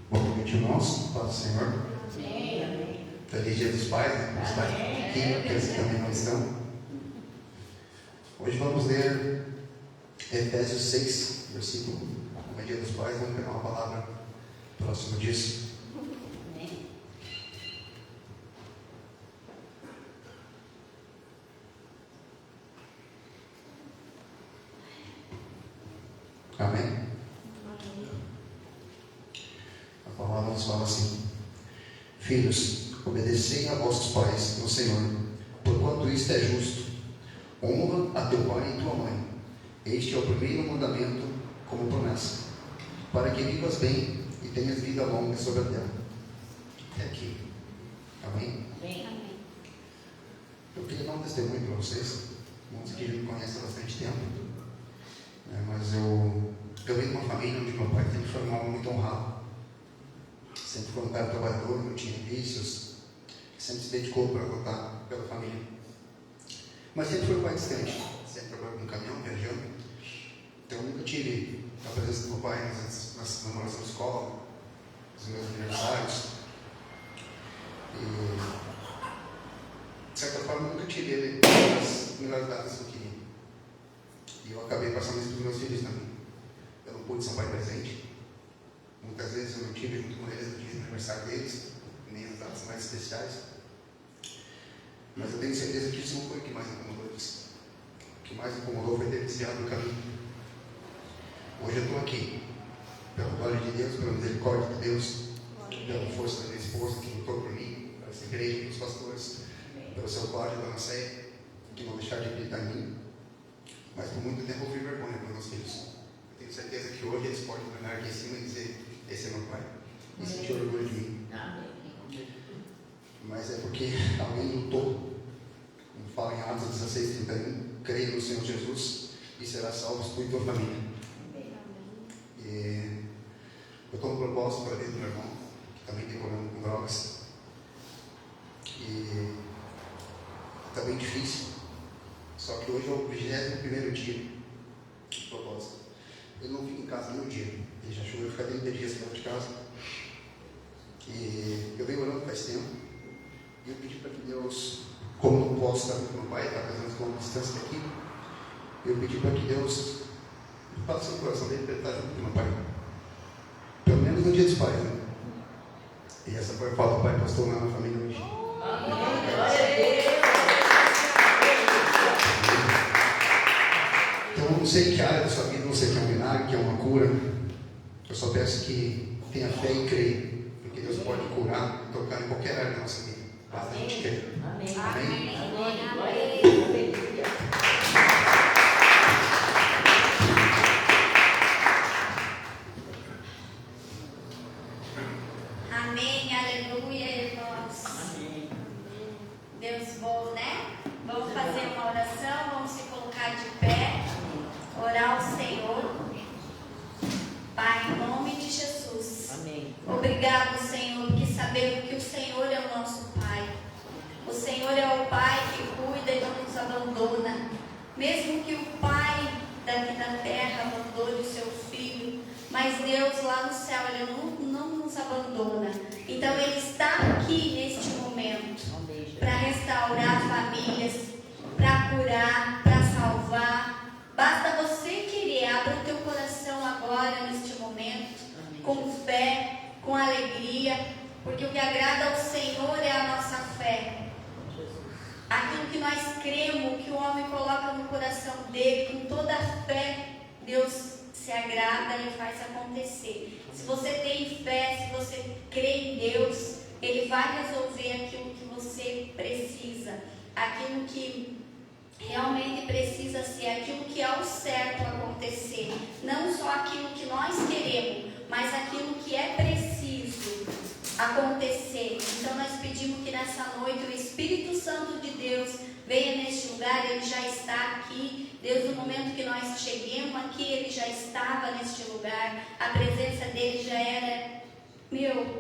Boa noite, irmãos. Paz do Senhor. Amém. Feliz Dia dos Pais, né? Os pais aqui, aqueles que também não estão. Hoje vamos ler Efésios 6, versículo 1. Como é Dia dos Pais, vamos pegar uma palavra próximo disso. Amém. Amém? A palavra nos fala assim: Filhos, obedecei a vossos pais no Senhor, porquanto isto é justo. Honra a teu pai e tua mãe. Este é o primeiro mandamento como promessa, para que vivas bem e tenhas vida longa sobre a terra. Até aqui. Amém? Amém. Eu queria dar um testemunho para vocês. Muitos que me conhecem há bastante tempo, mas eu venho de uma família onde meu pai sempre foi um homem muito honrado. Sempre foi um cara trabalhador, não tinha vícios, sempre se dedicou para lutar pela família. Mas sempre foi um pai distante, sempre trabalhou com caminhão, viajando. Então eu nunca tive a presença do meu pai nas comemorações de escola, nos meus aniversários. E, de certa forma, eu nunca tive ele nas melhores datas que eu queria. E eu acabei passando isso para os meus filhos também. Eu não pude ser um pai presente. Muitas vezes eu não tive junto com eles no dia do aniversário deles, nem as datas mais especiais. Mas eu tenho certeza que isso não foi o que mais incomodou eles. O que mais incomodou foi ter desviado do caminho. Hoje eu estou aqui, pela glória de Deus, pela misericórdia de Deus, pela força da minha esposa que lutou por mim, pela essa igreja, pelos pastores, pelo seu Cláudio e Dona Céia, que não deixaram de acreditar em mim. Mas por muito tempo eu fui vergonha para os meus filhos. Eu tenho certeza que hoje eles podem olhar aqui em cima e dizer: esse é meu pai, e sentir orgulho de mim. Mas é porque alguém lutou. Como fala em Atos 16:31, creia no Senhor Jesus e será salvo tu e tua família. E eu estou no propósito para dentro do meu irmão, que também tem problema com drogas. E está bem difícil. Só que hoje é o 21º dia do propósito. Ele não fica em casa nenhum dia. Ele já chegou a ficar 30 dias fora de casa. E eu venho orando faz tempo. E eu pedi para que Deus, como não posso estar com meu pai, está fazendo com uma distância daqui, eu pedi para que Deus faça o coração dele para ele estar junto com meu pai. Pelo menos no dia dos pais, né? E essa foi a fala do pai pastor lá na família hoje. Então eu não sei que área da sua vida, não sei que é um milagre, que é uma cura. Eu só peço que tenha fé e creia, porque Deus pode curar e tocar em qualquer área da nossa vida. Basta a gente querer. Amém. Amém? Amém, aleluia, irmãos. Amém. Deus bom, né? Vamos fazer uma oração, vamos se colocar de pé, orar ao Senhor. Pai, em nome de Jesus. Amém. Obrigado, Senhor, porque sabemos que o Senhor é o nosso Pai. O Senhor é o Pai que cuida e não nos abandona. Mesmo que o Pai daqui da terra abandone o seu filho, mas Deus lá no céu, Ele não nos abandona. Então Ele está aqui neste momento para restaurar famílias, para curar, para salvar. Basta você querer, abra o teu coração agora neste momento, com fé, com alegria, porque o que agrada ao Senhor é a nossa fé. Aquilo que nós cremos, que o homem coloca no coração dele, com toda a fé, Deus se agrada e faz acontecer. Se você tem fé, se você crê em Deus, Ele vai resolver aquilo que você precisa, aquilo que realmente precisa ser, aquilo que é o certo acontecer, não só aquilo que nós queremos, mas aquilo que é preciso acontecer. Então nós pedimos que nessa noite o Espírito Santo de Deus venha neste lugar. Ele já está aqui, desde o momento que nós cheguemos aqui, Ele já estava neste lugar, a presença dEle já era,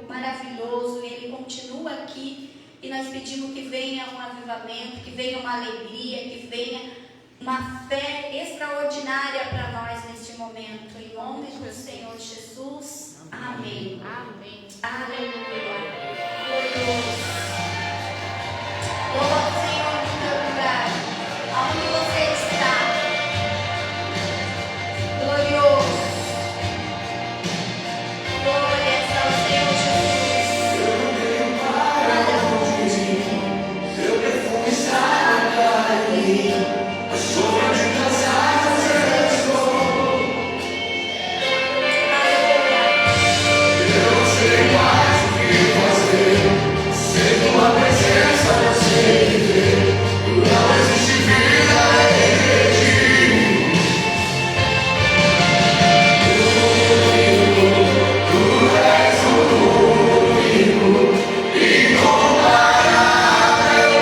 maravilhoso, e Ele continua aqui, e nós pedimos que venha um avivamento, que venha uma alegria, que venha uma fé extraordinária para nós neste momento. momento. Em nome do Senhor Jesus. Amém. Amém. Aleluia. Glorioso. Louva o Senhor no teu lugar. Aonde você está. Glorioso. Glórias ao Senhor Jesus. Teu perfume está na mim. A sombra de tuas asas eu estou. Eu não sei mais o que fazer. Sem tua presença não sei viver. Não existe vida em ti. Tu és o único, incomparável.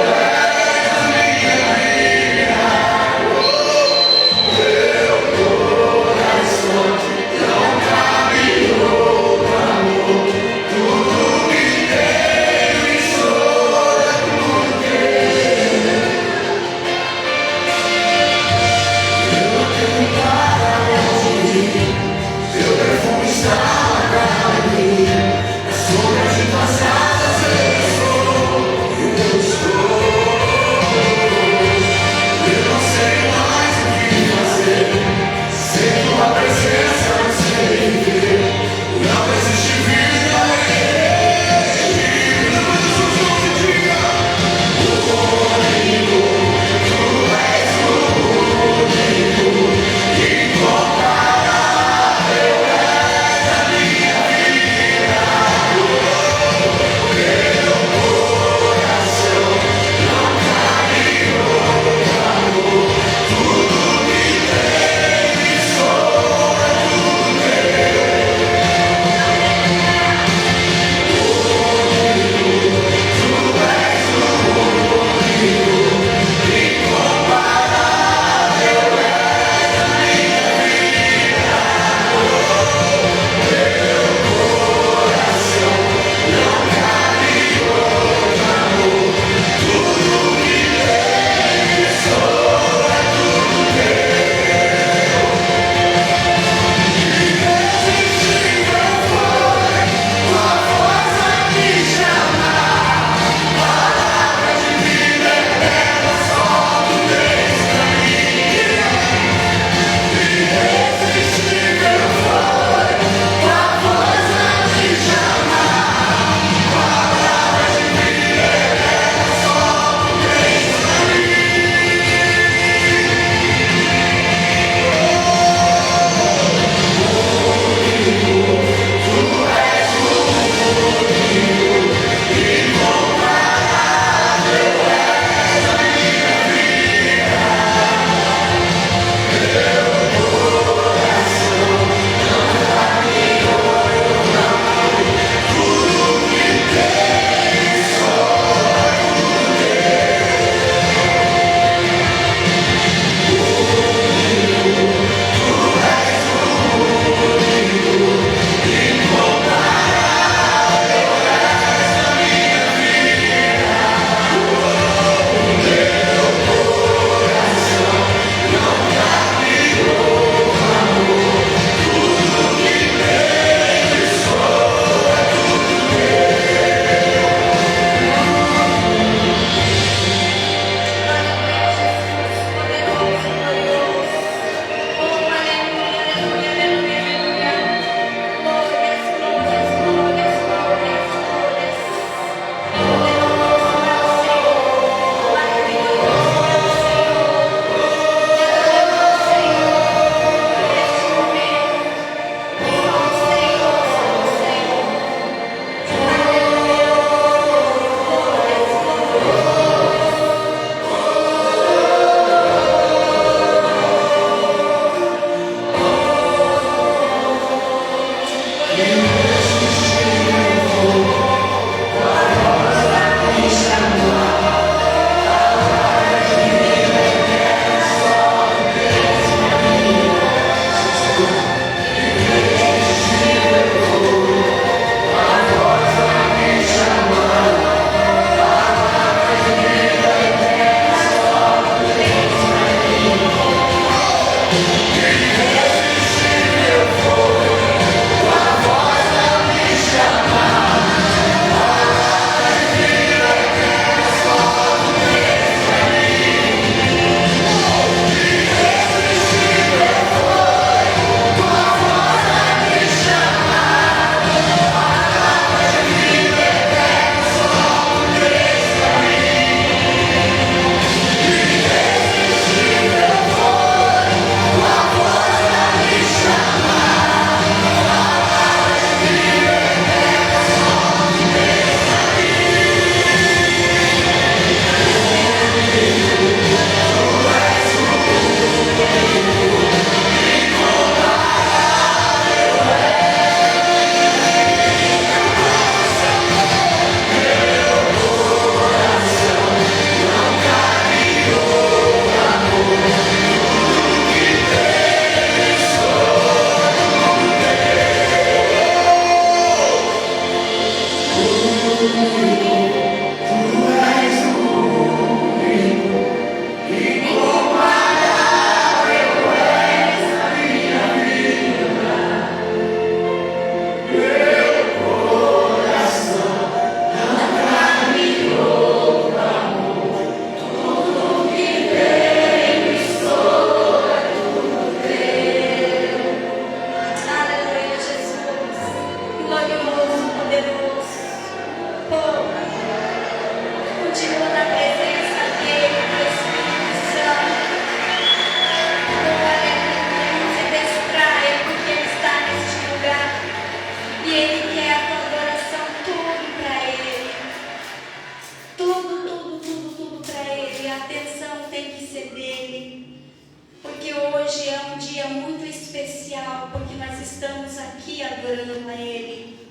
adorando a Ele.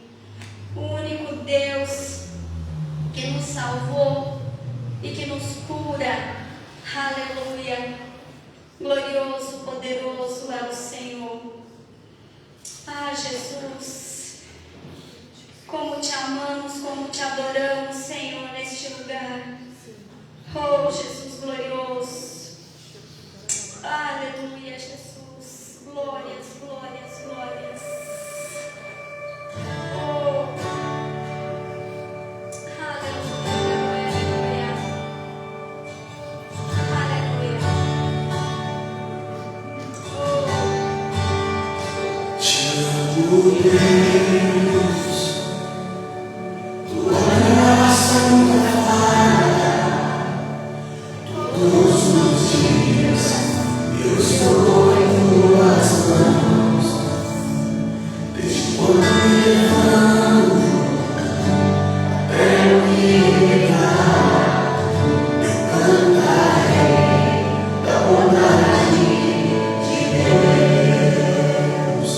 O único Deus que nos salvou e que nos cura. Aleluia. Glorioso, poderoso é o Senhor. Ah, Jesus, como te amamos, como te adoramos, Senhor, neste lugar. Oh, Jesus glorioso. Aleluia, Jesus. Glórias, glórias, glórias. Oh, aleluia, aleluia. Oh, Te amo, Deus, tua graça nunca falha. Todos os dias eu estou em tuas mãos. Desde quando me levanto até me deitar, eu cantarei da bondade de Deus.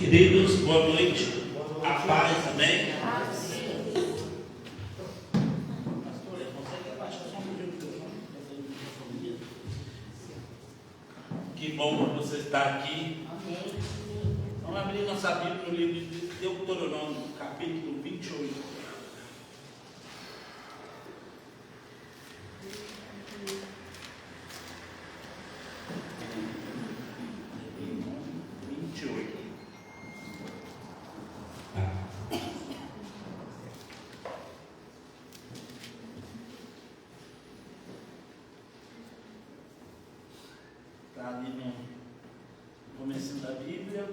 Queridos, boa noite. A paz, amém? Pastor, consegue abaixar só um pouquinho? Que bom que você está aqui. Vamos abrir nossa Bíblia no livro de Deuteronômio, capítulo 28. Está ali no começo da Bíblia,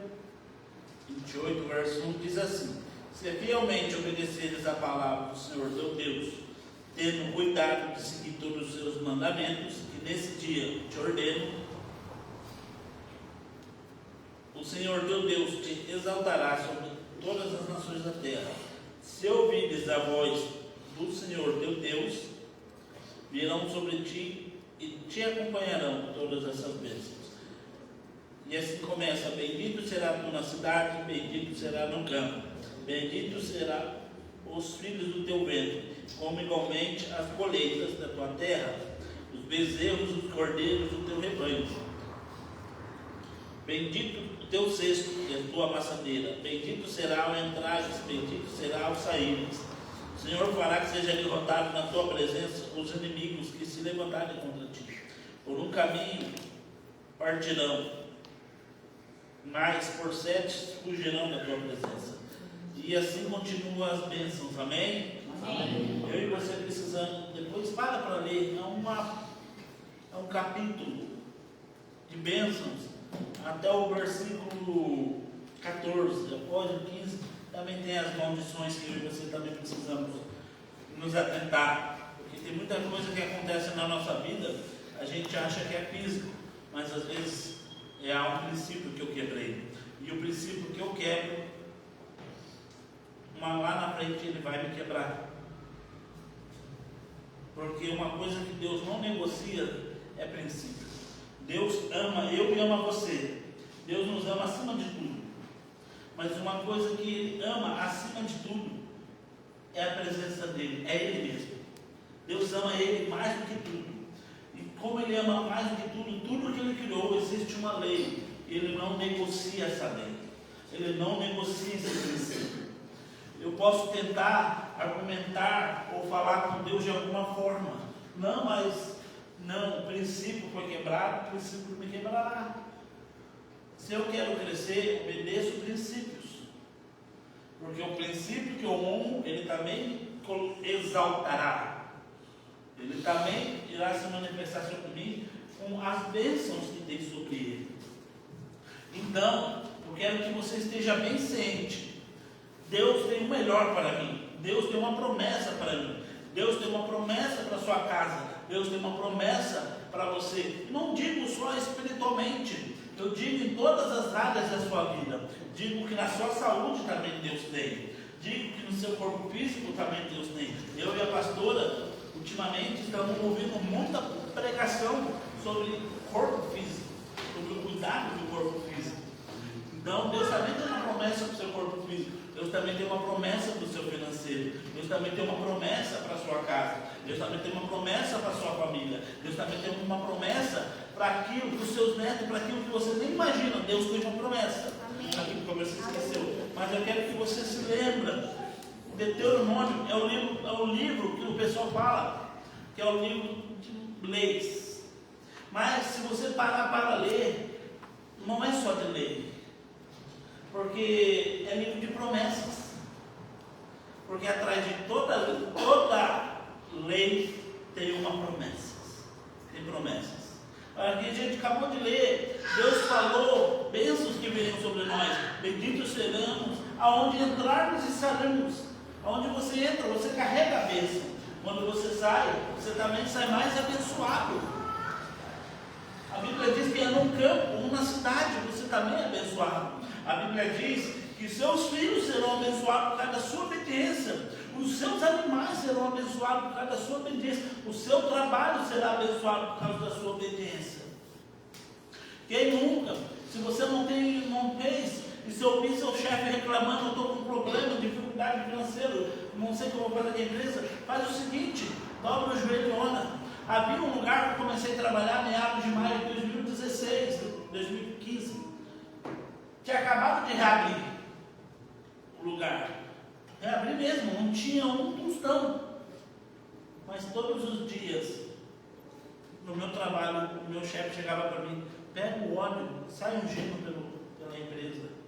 28, verso 1, diz assim: se fielmente obedeceres a palavra do Senhor teu Deus, tendo cuidado de seguir todos os seus mandamentos, que nesse dia te ordeno, o Senhor teu Deus te exaltará sobre todas as nações da terra. Se ouvires a voz do Senhor teu Deus, virão sobre ti e te acompanharão todas essas bênçãos. E assim começa: bendito será tu na cidade, bendito será no campo, bendito será os filhos do teu ventre, como igualmente as colheitas da tua terra, os bezerros, os cordeiros do teu rebanho. Bendito o teu cesto e a tua amassadeira, bendito será o entrares, bendito será o saíres. O Senhor fará que seja derrotado na tua presença os inimigos que se levantarem contra ti. Por um caminho partirão, mas por 7 fugirão da tua presença. E assim continuam as bênçãos, amém? Amém. Eu e você precisamos, depois para ler, é um capítulo de bênçãos, até o versículo 14, após o 15, também tem as maldições que eu e você também precisamos nos atentar, porque tem muita coisa que acontece na nossa vida, a gente acha que é físico, mas às vezes há um princípio que eu quebrei, e o princípio que eu quebro, lá na frente ele vai me quebrar, porque uma coisa que Deus não negocia é princípio. Deus ama eu e ama você, Deus nos ama acima de tudo, mas uma coisa que Ele ama acima de tudo é a presença dEle, é Ele mesmo. Deus ama Ele mais do que tudo, e como Ele ama mais do que tudo, tudo que Ele criou, existe uma lei, Ele não negocia essa lei, Ele não negocia esse princípio. Eu posso tentar argumentar ou falar com Deus de alguma forma, não, mas não, o princípio foi quebrado, o princípio me quebrará. Se eu quero crescer, obedeço princípios, porque o princípio que eu honro, ele também exaltará, ele também irá se manifestar sobre mim com as bênçãos que tem sobre ele. Então, eu quero que você esteja bem ciente, Deus tem o melhor para mim, Deus tem uma promessa para mim, Deus tem uma promessa para a sua casa, Deus tem uma promessa para você. Não digo só espiritualmente, eu digo em todas as áreas da sua vida. Digo que na sua saúde também Deus tem. Digo que no seu corpo físico também Deus tem. Eu e a pastora, ultimamente, estamos ouvindo muita pregação sobre corpo físico, sobre o cuidado do corpo físico. Então, Deus também tem uma promessa para o seu corpo físico. Deus também tem uma promessa para o seu financeiro. Deus também tem uma promessa para a sua casa. Deus também tem uma promessa para a sua família. Deus também tem uma promessa para aquilo, para os seus netos, para aquilo que você nem imagina. Deus tem uma promessa. Aquilo que você esqueceu. Mas eu quero que você se lembre. O Deuteronômio é o livro que o pessoal fala, que é o livro de leis. Mas se você parar para ler, não é só de lei. Porque é livro de promessas. Porque atrás de toda lei tem uma promessa. Tem promessas. Aqui a gente acabou de ler, Deus falou bênçãos que virão sobre nós. Benditos seremos aonde entrarmos e sairmos. Aonde você entra, você carrega a bênção. Quando você sai, você também sai mais abençoado. A Bíblia diz que é num campo ou na cidade, você também é abençoado. A Bíblia diz que seus filhos serão abençoados por causa da sua obediência. Os seus animais serão abençoados por causa da sua obediência. O seu trabalho será abençoado por causa da sua obediência. Quem nunca, se você não fez, e se eu ouvir seu chefe reclamando, eu estou com problema, dificuldade financeira, não sei o que eu vou fazer com a empresa, faz o seguinte, dobra o joelho e ora. Havia um lugar que eu comecei a trabalhar meados de maio de 2016, 2015. Tinha acabado de reabrir o lugar. Reabrir mesmo, não tinha um tostão. Mas todos os dias, no meu trabalho, o meu chefe chegava para mim, pega o óleo, sai ungindo pela empresa.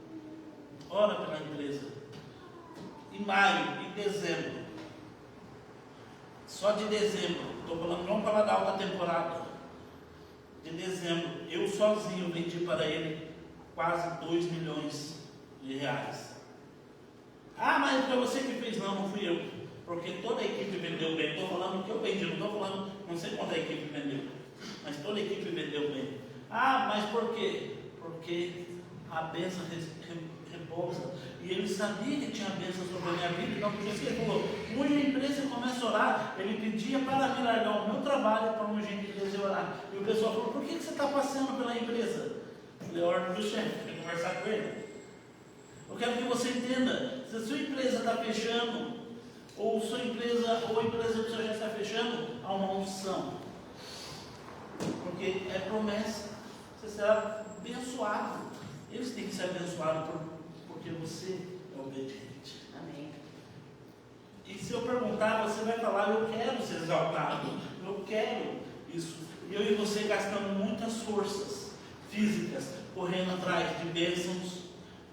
Ora pela empresa. Em maio, em dezembro. Só de dezembro, estou falando não para da alta temporada. De dezembro, eu sozinho vendi para ele quase 2 milhões de reais. Ah, mas foi você que fez? Não, não fui eu. Porque toda a equipe vendeu bem. Estou falando que eu vendi, não estou falando, não sei quanto a equipe vendeu. Mas toda a equipe vendeu bem. Ah, mas por quê? Porque a bênção repousa. E ele sabia que tinha bênção sobre a minha vida. Então por isso que ele falou, unge a empresa e começa a orar. Ele pedia para me largar o meu trabalho para ungir a empresa e orar. E o pessoal falou, por que você está passeando pela empresa? Eu falei, ordem do chefe, quer conversar com ele. Eu quero que você entenda, se a sua empresa está fechando, ou a empresa do seu chefe está fechando, há uma unção. Porque é promessa. Você será abençoado. Eles têm que ser abençoados porque você é obediente. Amém. E se eu perguntar, você vai falar, eu quero ser exaltado. Eu quero isso. E eu e você gastamos muitas forças físicas, correndo atrás de bênçãos,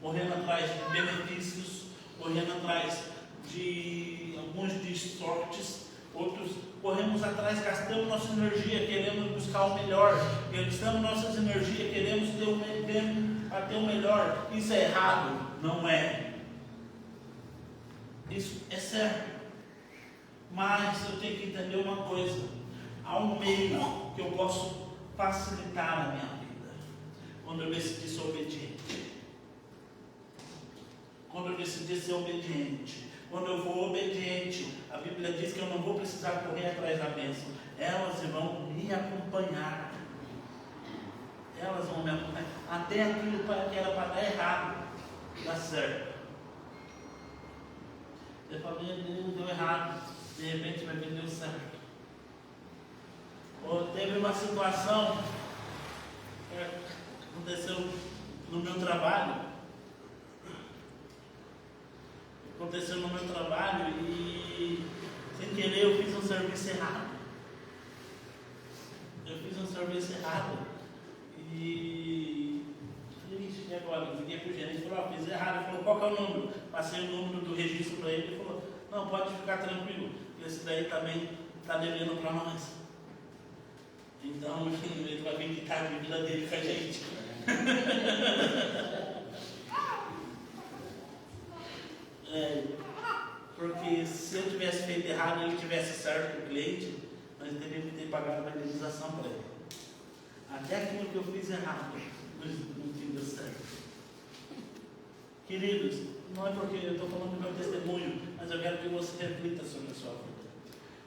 correndo atrás de benefícios, correndo atrás de alguns de sortes, outros corremos atrás, gastamos nossa energia, queremos buscar o melhor, gastamos nossas energias, queremos ter o melhor. Isso é errado? Não é. Isso é certo. Mas eu tenho que entender uma coisa: há um meio que eu posso facilitar a minha vida quando eu decidi ser obediente. Quando eu decidi ser obediente. Quando eu for obediente, a Bíblia diz que eu não vou precisar correr atrás da bênção. Elas vão me acompanhar. Elas vão me acompanhar. Até aquilo que era para dar errado, dá certo. Você fala, meu Deus, deu errado. De repente vai ver, deu certo. Ou teve uma situação que aconteceu no meu trabalho. Aconteceu no meu trabalho e sem querer eu fiz um serviço errado. E falei, ixi, e agora? Liguei para o gerente e falei, fiz errado. Ele falou, qual que é o número? Passei o número do registro para ele. Ele falou, não, pode ficar tranquilo, esse daí também está devendo para nós. Então ele vai vir quitar a dívida dele com a gente. Porque se eu tivesse feito errado e ele tivesse certo com o cliente, nós teríamos que ter pagado a indenização para ele. Até aquilo que eu fiz errado não tinha dado certo. Queridos, não é porque eu estou falando do meu testemunho, mas eu quero que você reflita sobre a sua vida.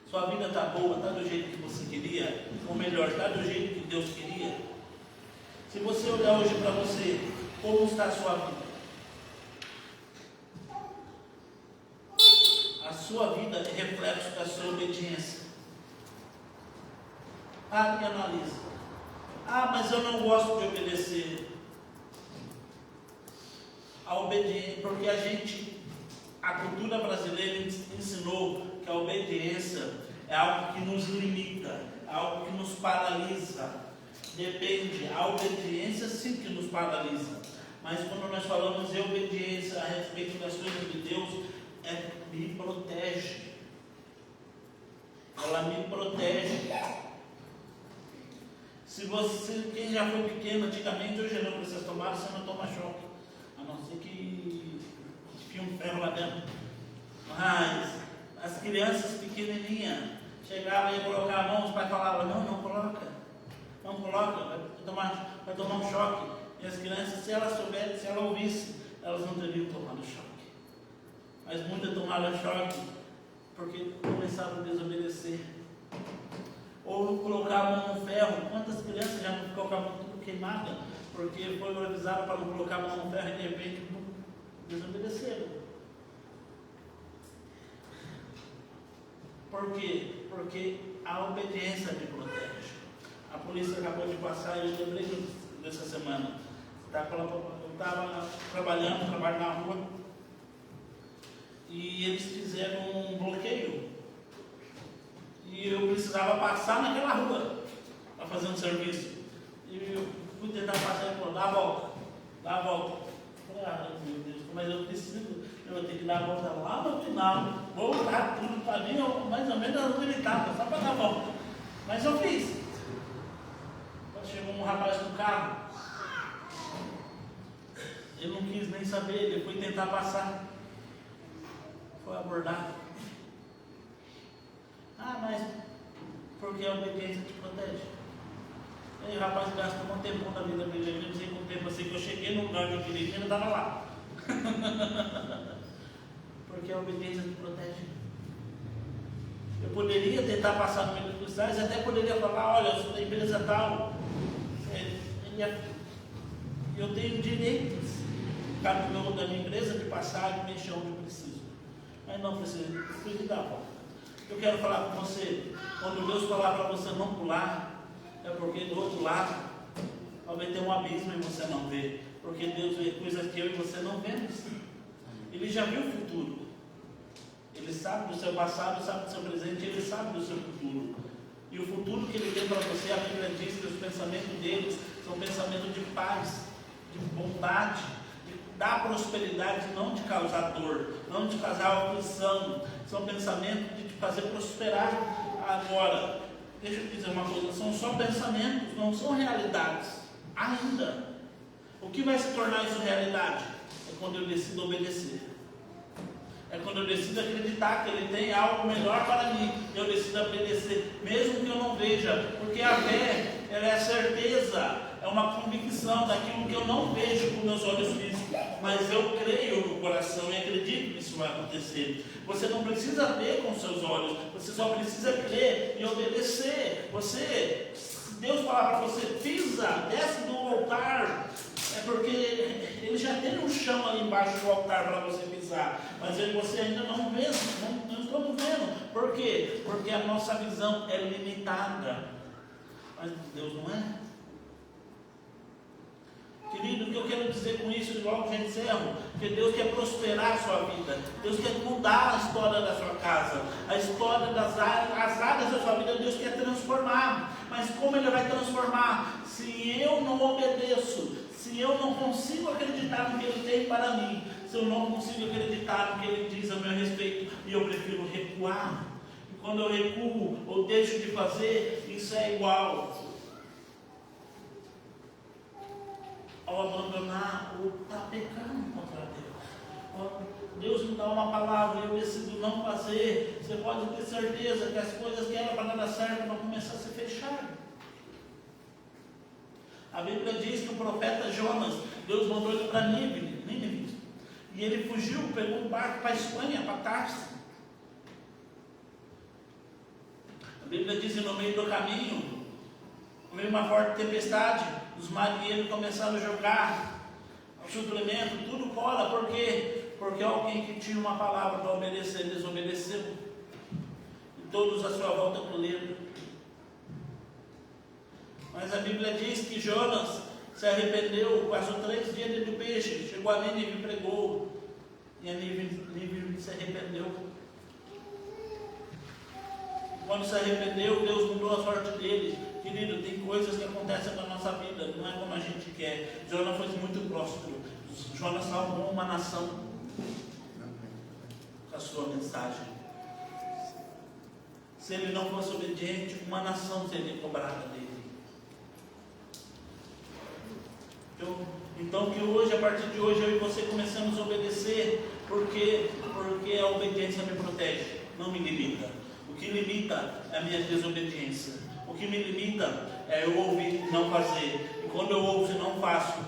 Sua vida está boa, está do jeito que você queria, ou melhor, está do jeito que Deus queria. Se você olhar hoje para você, como está a sua vida? A sua vida é reflexo da sua obediência. Pare e analise. Ah, mas eu não gosto de obedecer. A obediência, porque a cultura brasileira ensinou que a obediência é algo que nos limita, é algo que nos paralisa. Depende, a obediência sim que nos paralisa. Mas quando nós falamos de obediência a respeito das coisas de Deus, me protege. Ela me protege. Se você, quem já foi pequeno antigamente, hoje não precisa tomar, você não toma choque. A não ser que enfie um ferro lá dentro. Mas as crianças pequenininhas chegavam e iam colocar a mão, os pais falavam, não coloca. Não coloca, vai tomar um choque. E as crianças, se elas soubessem, se elas ouvissem, elas não teriam tomado choque. Mas muitas tomaram choque porque começaram a desobedecer. Ou colocar a mão no ferro. Quantas crianças já não ficou com a mão tudo queimada porque foi avisado para não colocar a mão no ferro e de repente desobedeceram. Por quê? Porque a obediência me protege. A polícia acabou de passar, eu lembrei dessa semana. Eu estava trabalho na rua, e eles fizeram um bloqueio. E eu precisava passar naquela rua para fazer um serviço. E eu fui tentar passar e falou, dá a volta. Eu falei, meu Deus, mas eu vou ter que dar a volta lá no final, voltar tudo para mim, mais ou menos as limitadas, só para dar a volta. Mas eu fiz. Chegou um rapaz no carro, ele não quis nem saber, ele foi tentar passar, foi abordado. Mas porque a obediência te protege. E aí o rapaz gastou um tempo na vida dele, não sei quanto tempo assim, que eu cheguei no lugar que eu queria e ele estava lá. Porque a obediência te protege. Eu poderia tentar passar no meio dos policiais, até poderia falar, olha, eu sou da empresa tal, eu tenho direitos da minha empresa de passar e mexer onde eu preciso. Mas não preciso, fui te dar a volta. Eu quero falar com você, quando Deus falar para você não pular, é porque do outro lado talvez tenha um abismo e você não vê. Porque Deus vê coisas que eu e você não vemos. Ele já viu o futuro. Ele sabe do seu passado, sabe do seu presente, ele sabe do seu futuro. E o futuro que ele tem para você, a Bíblia diz que os pensamentos deles são pensamentos de paz, de bondade, de dar prosperidade, não de causar dor, não de causar aflição. São pensamentos de te fazer prosperar. Agora, deixa eu dizer uma coisa, são só pensamentos, não são realidades. Ainda. O que vai se tornar isso realidade? É quando eu decido obedecer. É quando eu decido acreditar que Ele tem algo melhor para mim. Eu decido obedecer, mesmo que eu não veja. Porque a fé, ela é a certeza, é uma convicção daquilo que eu não vejo com meus olhos físicos. Mas eu creio no coração e acredito que isso vai acontecer. Você não precisa ver com seus olhos, você só precisa crer e obedecer. Se Deus falar para você, pisa, desce do altar, é porque Ele já tem um chão ali embaixo do altar para você pisar, mas você ainda não vê, não estamos vendo. Por quê? Porque a nossa visão é limitada, mas Deus não é. Querido, o que eu quero dizer com isso, logo já encerro, que Deus quer prosperar a sua vida, Deus quer mudar a história da sua casa, a história das áreas da sua vida, Deus quer transformar. Mas como Ele vai transformar? Se eu não obedeço, se eu não consigo acreditar no que Ele tem para mim, se eu não consigo acreditar no que Ele diz a meu respeito, e eu prefiro recuar. E quando eu recuo ou deixo de fazer, isso é igual ao abandonar ou estar pecando contra Deus. Deus me dá uma palavra e eu decido não fazer. Você pode ter certeza que as coisas que eram para dar certo vão começar a se fechar. A Bíblia diz que o profeta Jonas, Deus mandou ele para Nínive, e ele fugiu, pegou um barco para a Espanha, para Tarso. A Bíblia diz que no meio do caminho veio uma forte tempestade, os marinheiros começaram a jogar o suplemento, tudo fora. Por quê? Porque alguém que tinha uma palavra para obedecer, desobedeceu, e todos à sua volta colheram. Mas a Bíblia diz que Jonas se arrependeu, passou 3 dias dentro do peixe, chegou a Nínive e pregou, e a Nínive se arrependeu. Quando se arrependeu, Deus mudou a sorte dele. Querido, tem coisas que acontecem na nossa vida, não é como a gente quer. Jonas foi muito próspero. Jonas salvou uma nação com a sua mensagem. Se ele não fosse obediente, uma nação seria cobrada dele. Então que hoje, a partir de hoje, eu e você começamos a obedecer, porque a obediência me protege, não me limita. O que limita é a minha desobediência. O que me limita é eu ouvir e não fazer. E quando eu ouço e não faço,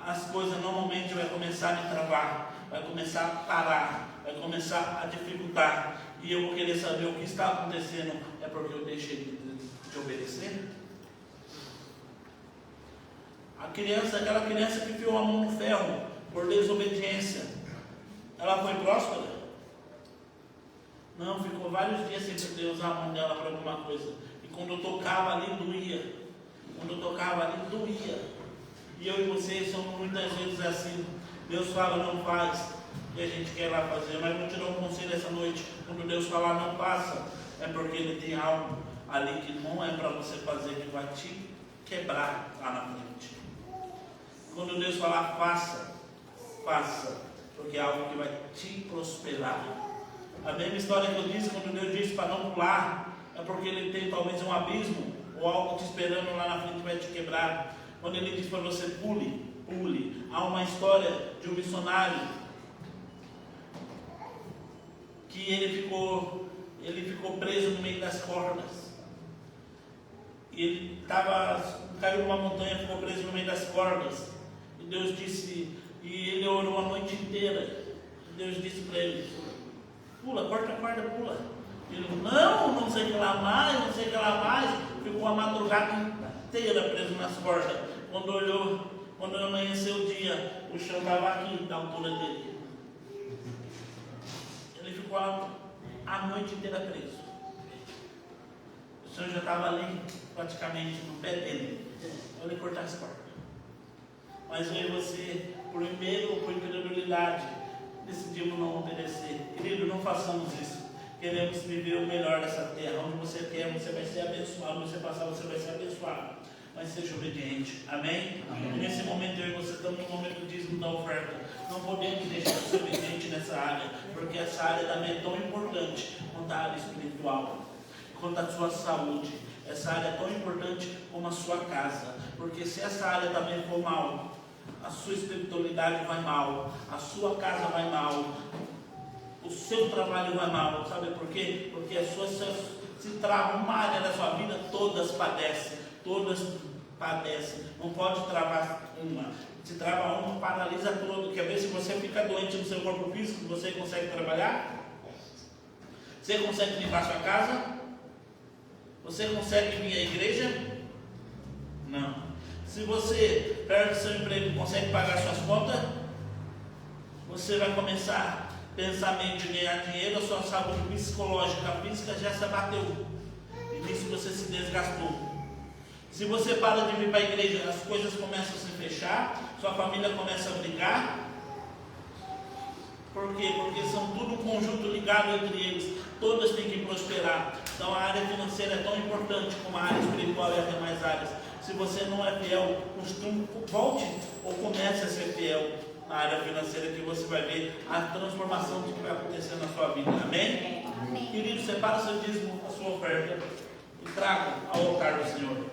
as coisas normalmente vai começar a me travar, vai começar a parar, vai começar a dificultar. E eu vou querer saber o que está acontecendo. É porque eu deixei de obedecer? Aquela criança que enfiou a mão no ferro por desobediência, ela foi próspera? Não, ficou vários dias sem poder usar a mão dela para alguma coisa. E quando eu tocava ali, doía. E eu e vocês somos muitas vezes assim. Deus fala, não faz. E a gente quer ir lá fazer. Mas vou te dar um conselho essa noite. Quando Deus falar, não faça, é porque Ele tem algo ali que não é para você fazer, que vai te quebrar lá na frente. Quando Deus falar, faça, porque é algo que vai te prosperar. A mesma história que eu disse, quando Deus disse para não pular, é porque Ele tem talvez um abismo ou algo te esperando lá na frente que vai te quebrar. Quando Ele diz para você, pule. Há uma história de um missionário que ele ficou preso no meio das cordas. Ele caiu numa montanha, ficou preso no meio das cordas. E Deus disse, e ele orou a noite inteira. E Deus disse para ele, pula, corta a corda, pula. Ele, não sei o que lá mais. Ficou a madrugada inteira preso nas cordas. Quando amanheceu o dia, o chão estava aqui, da altura dele. Ele ficou a noite inteira preso. O Senhor já estava ali, praticamente no pé dele. Ele cortar as cordas. Mas eu e você, por medo ou por incredulidade, decidimos não obedecer. Querido, não façamos isso. Queremos viver o melhor dessa terra. Onde você quer, você vai ser abençoado. Onde você passar, você vai ser abençoado. Mas seja obediente. Amém? Amém. E nesse momento eu e você estamos no momento do dízimo da oferta. Não podemos deixar de ser obediente nessa área. Porque essa área também é tão importante quanto a área espiritual. Quanto a sua saúde. Essa área é tão importante como a sua casa. Porque se essa área também for mal, a sua espiritualidade vai mal. A sua casa vai mal. O seu trabalho vai mal. Sabe por quê? Porque as suas se trava uma área da sua vida, todas padecem. Não pode travar uma. Se trava uma, paralisa todo. Quer ver se você fica doente no seu corpo físico, você consegue trabalhar? Você consegue limpar sua casa? Você consegue vir à igreja? Não. Se você perde seu emprego e consegue pagar suas contas, você vai começar a pensar em ganhar dinheiro, a sua saúde psicológica, física já se abateu. E nisso você se desgastou. Se você para de vir para a igreja, as coisas começam a se fechar, sua família começa a brigar. Por quê? Porque são tudo um conjunto ligado entre eles. Todas têm que prosperar. Então a área financeira é tão importante como a área espiritual e as demais áreas. Se você não é fiel, volte ou comece a ser fiel na área financeira, que você vai ver a transformação que vai acontecer na sua vida. Amém? Amém. Querido, separa o seu dízimo, a sua oferta e traga ao altar do Senhor.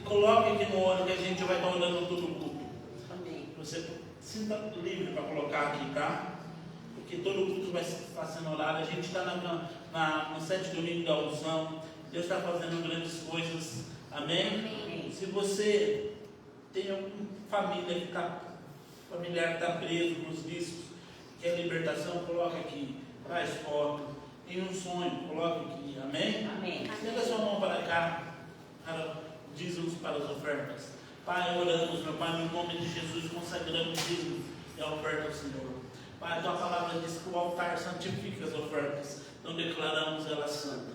Coloque aqui no olho que a gente vai estar olhando todo o culto. Amém. Você sinta livre para colocar aqui, tá? Porque todo o culto vai estar sendo orado. A gente está no 7 domingo da unção. Deus está fazendo grandes coisas. Amém? Amém. Se você tem alguma familiar que está preso nos vícios, quer libertação, coloca aqui. Traz foto. Tem um sonho, coloca aqui. Amém? Amém. Estenda sua mão para cá, para dízimos, para as ofertas. Pai, oramos, meu Pai, no nome de Jesus, consagramos dízimos e a oferta ao Senhor. Pai, a tua palavra diz que o altar santifica as ofertas, então declaramos ela santa.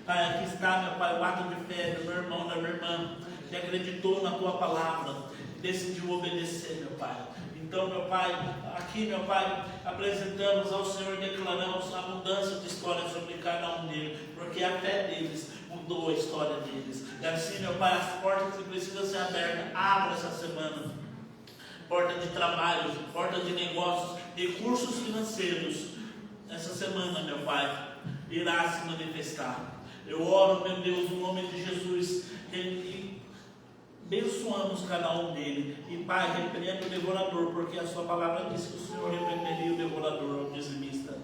Pai, aqui está, meu Pai, o ato de fé do meu irmão, da minha irmã, que acreditou na tua palavra, decidiu obedecer, meu Pai. Então, meu Pai, aqui, meu Pai, apresentamos ao Senhor, declaramos a mudança de história sobre cada um deles, porque a fé deles mudou a história deles. E assim, meu Pai, as portas que precisam ser abertas, abra essa semana. Porta de trabalho, porta de negócios, recursos financeiros. Essa semana, meu Pai, irá se manifestar. Eu oro, meu Deus, no nome de Jesus, e abençoamos cada um dele. E Pai, repreenda o devorador, porque a sua palavra diz que o Senhor repreenderia o devorador, o dizimista.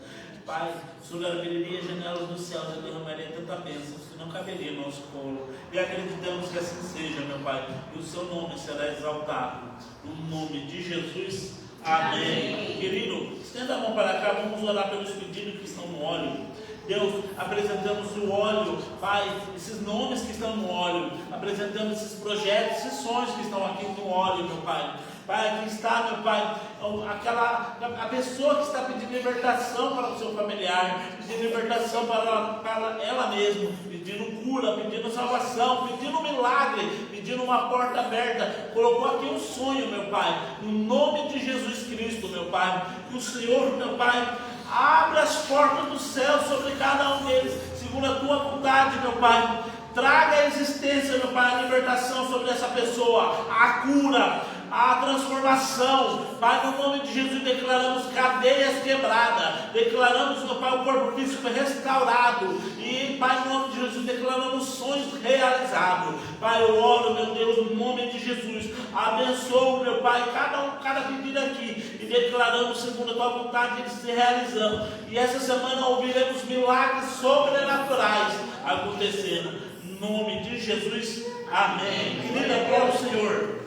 Pai, o Senhor abriria as janelas do céu e derramaria tanta bênção que não caberia no nosso colo. E acreditamos que assim seja, meu Pai, e o seu nome será exaltado. No nome de Jesus, amém. Amém. Querido, estenda a mão para cá, vamos orar pelos pedidos que estão no óleo. Deus, apresentamos o óleo, Pai, esses nomes que estão no óleo, apresentamos esses projetos, esses sonhos que estão aqui no óleo, meu Pai. Pai, aqui está, meu Pai, a pessoa que está pedindo libertação para o seu familiar, pedindo libertação para ela mesma, pedindo cura, pedindo salvação, pedindo milagre, pedindo uma porta aberta. Colocou aqui um sonho, meu Pai, no nome de Jesus Cristo, meu Pai, que o Senhor, meu Pai, abra as portas do céu sobre cada um deles, segundo a tua vontade, meu Pai. Traga a existência, meu Pai, a libertação sobre essa pessoa, a cura, a transformação. Pai, no nome de Jesus, declaramos cadeias quebradas, declaramos, meu Pai, o corpo físico restaurado. E, Pai, no nome de Jesus, declaramos sonhos realizados. Pai, eu oro, meu Deus, no nome de Jesus, abençoa, meu Pai, cada pedido aqui, e declaramos, segundo a tua vontade, eles se realizando. E essa semana ouviremos milagres sobrenaturais acontecendo. Em nome de Jesus, amém. Querida, glória ao Senhor.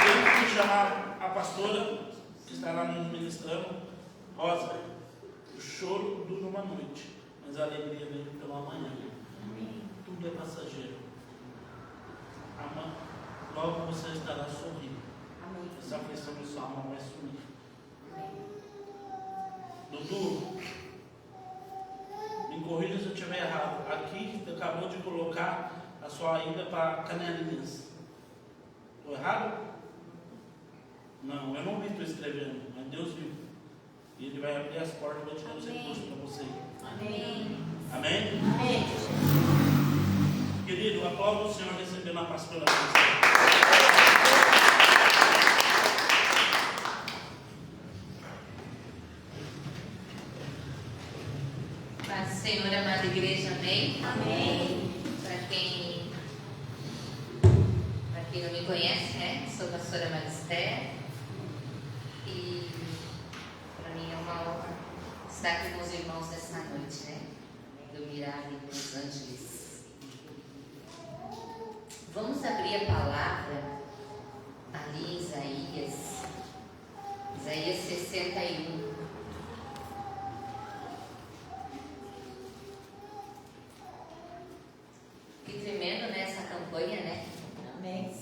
Eu vou chamar a pastora que estará nos ministrando, Rosa. O choro dura uma noite, mas a alegria vem pela manhã. Tudo é passageiro. Logo você estará sorrindo. Essa aflição de sua alma vai sumir. Dudu, me corrija se eu estiver errado. Aqui você acabou de colocar a sua ida para Canelinhas. Estou errado? Não, eu não vi tu escrevendo, mas Deus viu. E Ele vai abrir as portas e vai te dar os recursos para você. Amém. Amém? Amém. Querido, aplauda o Senhor recebendo a pastora. Paz do Senhor, amada igreja, amém? Amém. Para quem não me conhece, né? Sou pastora Maristé. E para mim é uma honra estar aqui com os irmãos nessa noite, né? Do Mirade em Los Angeles. Vamos abrir a palavra ali em Isaías 61. Que tremendo, né, essa campanha, né? Amém.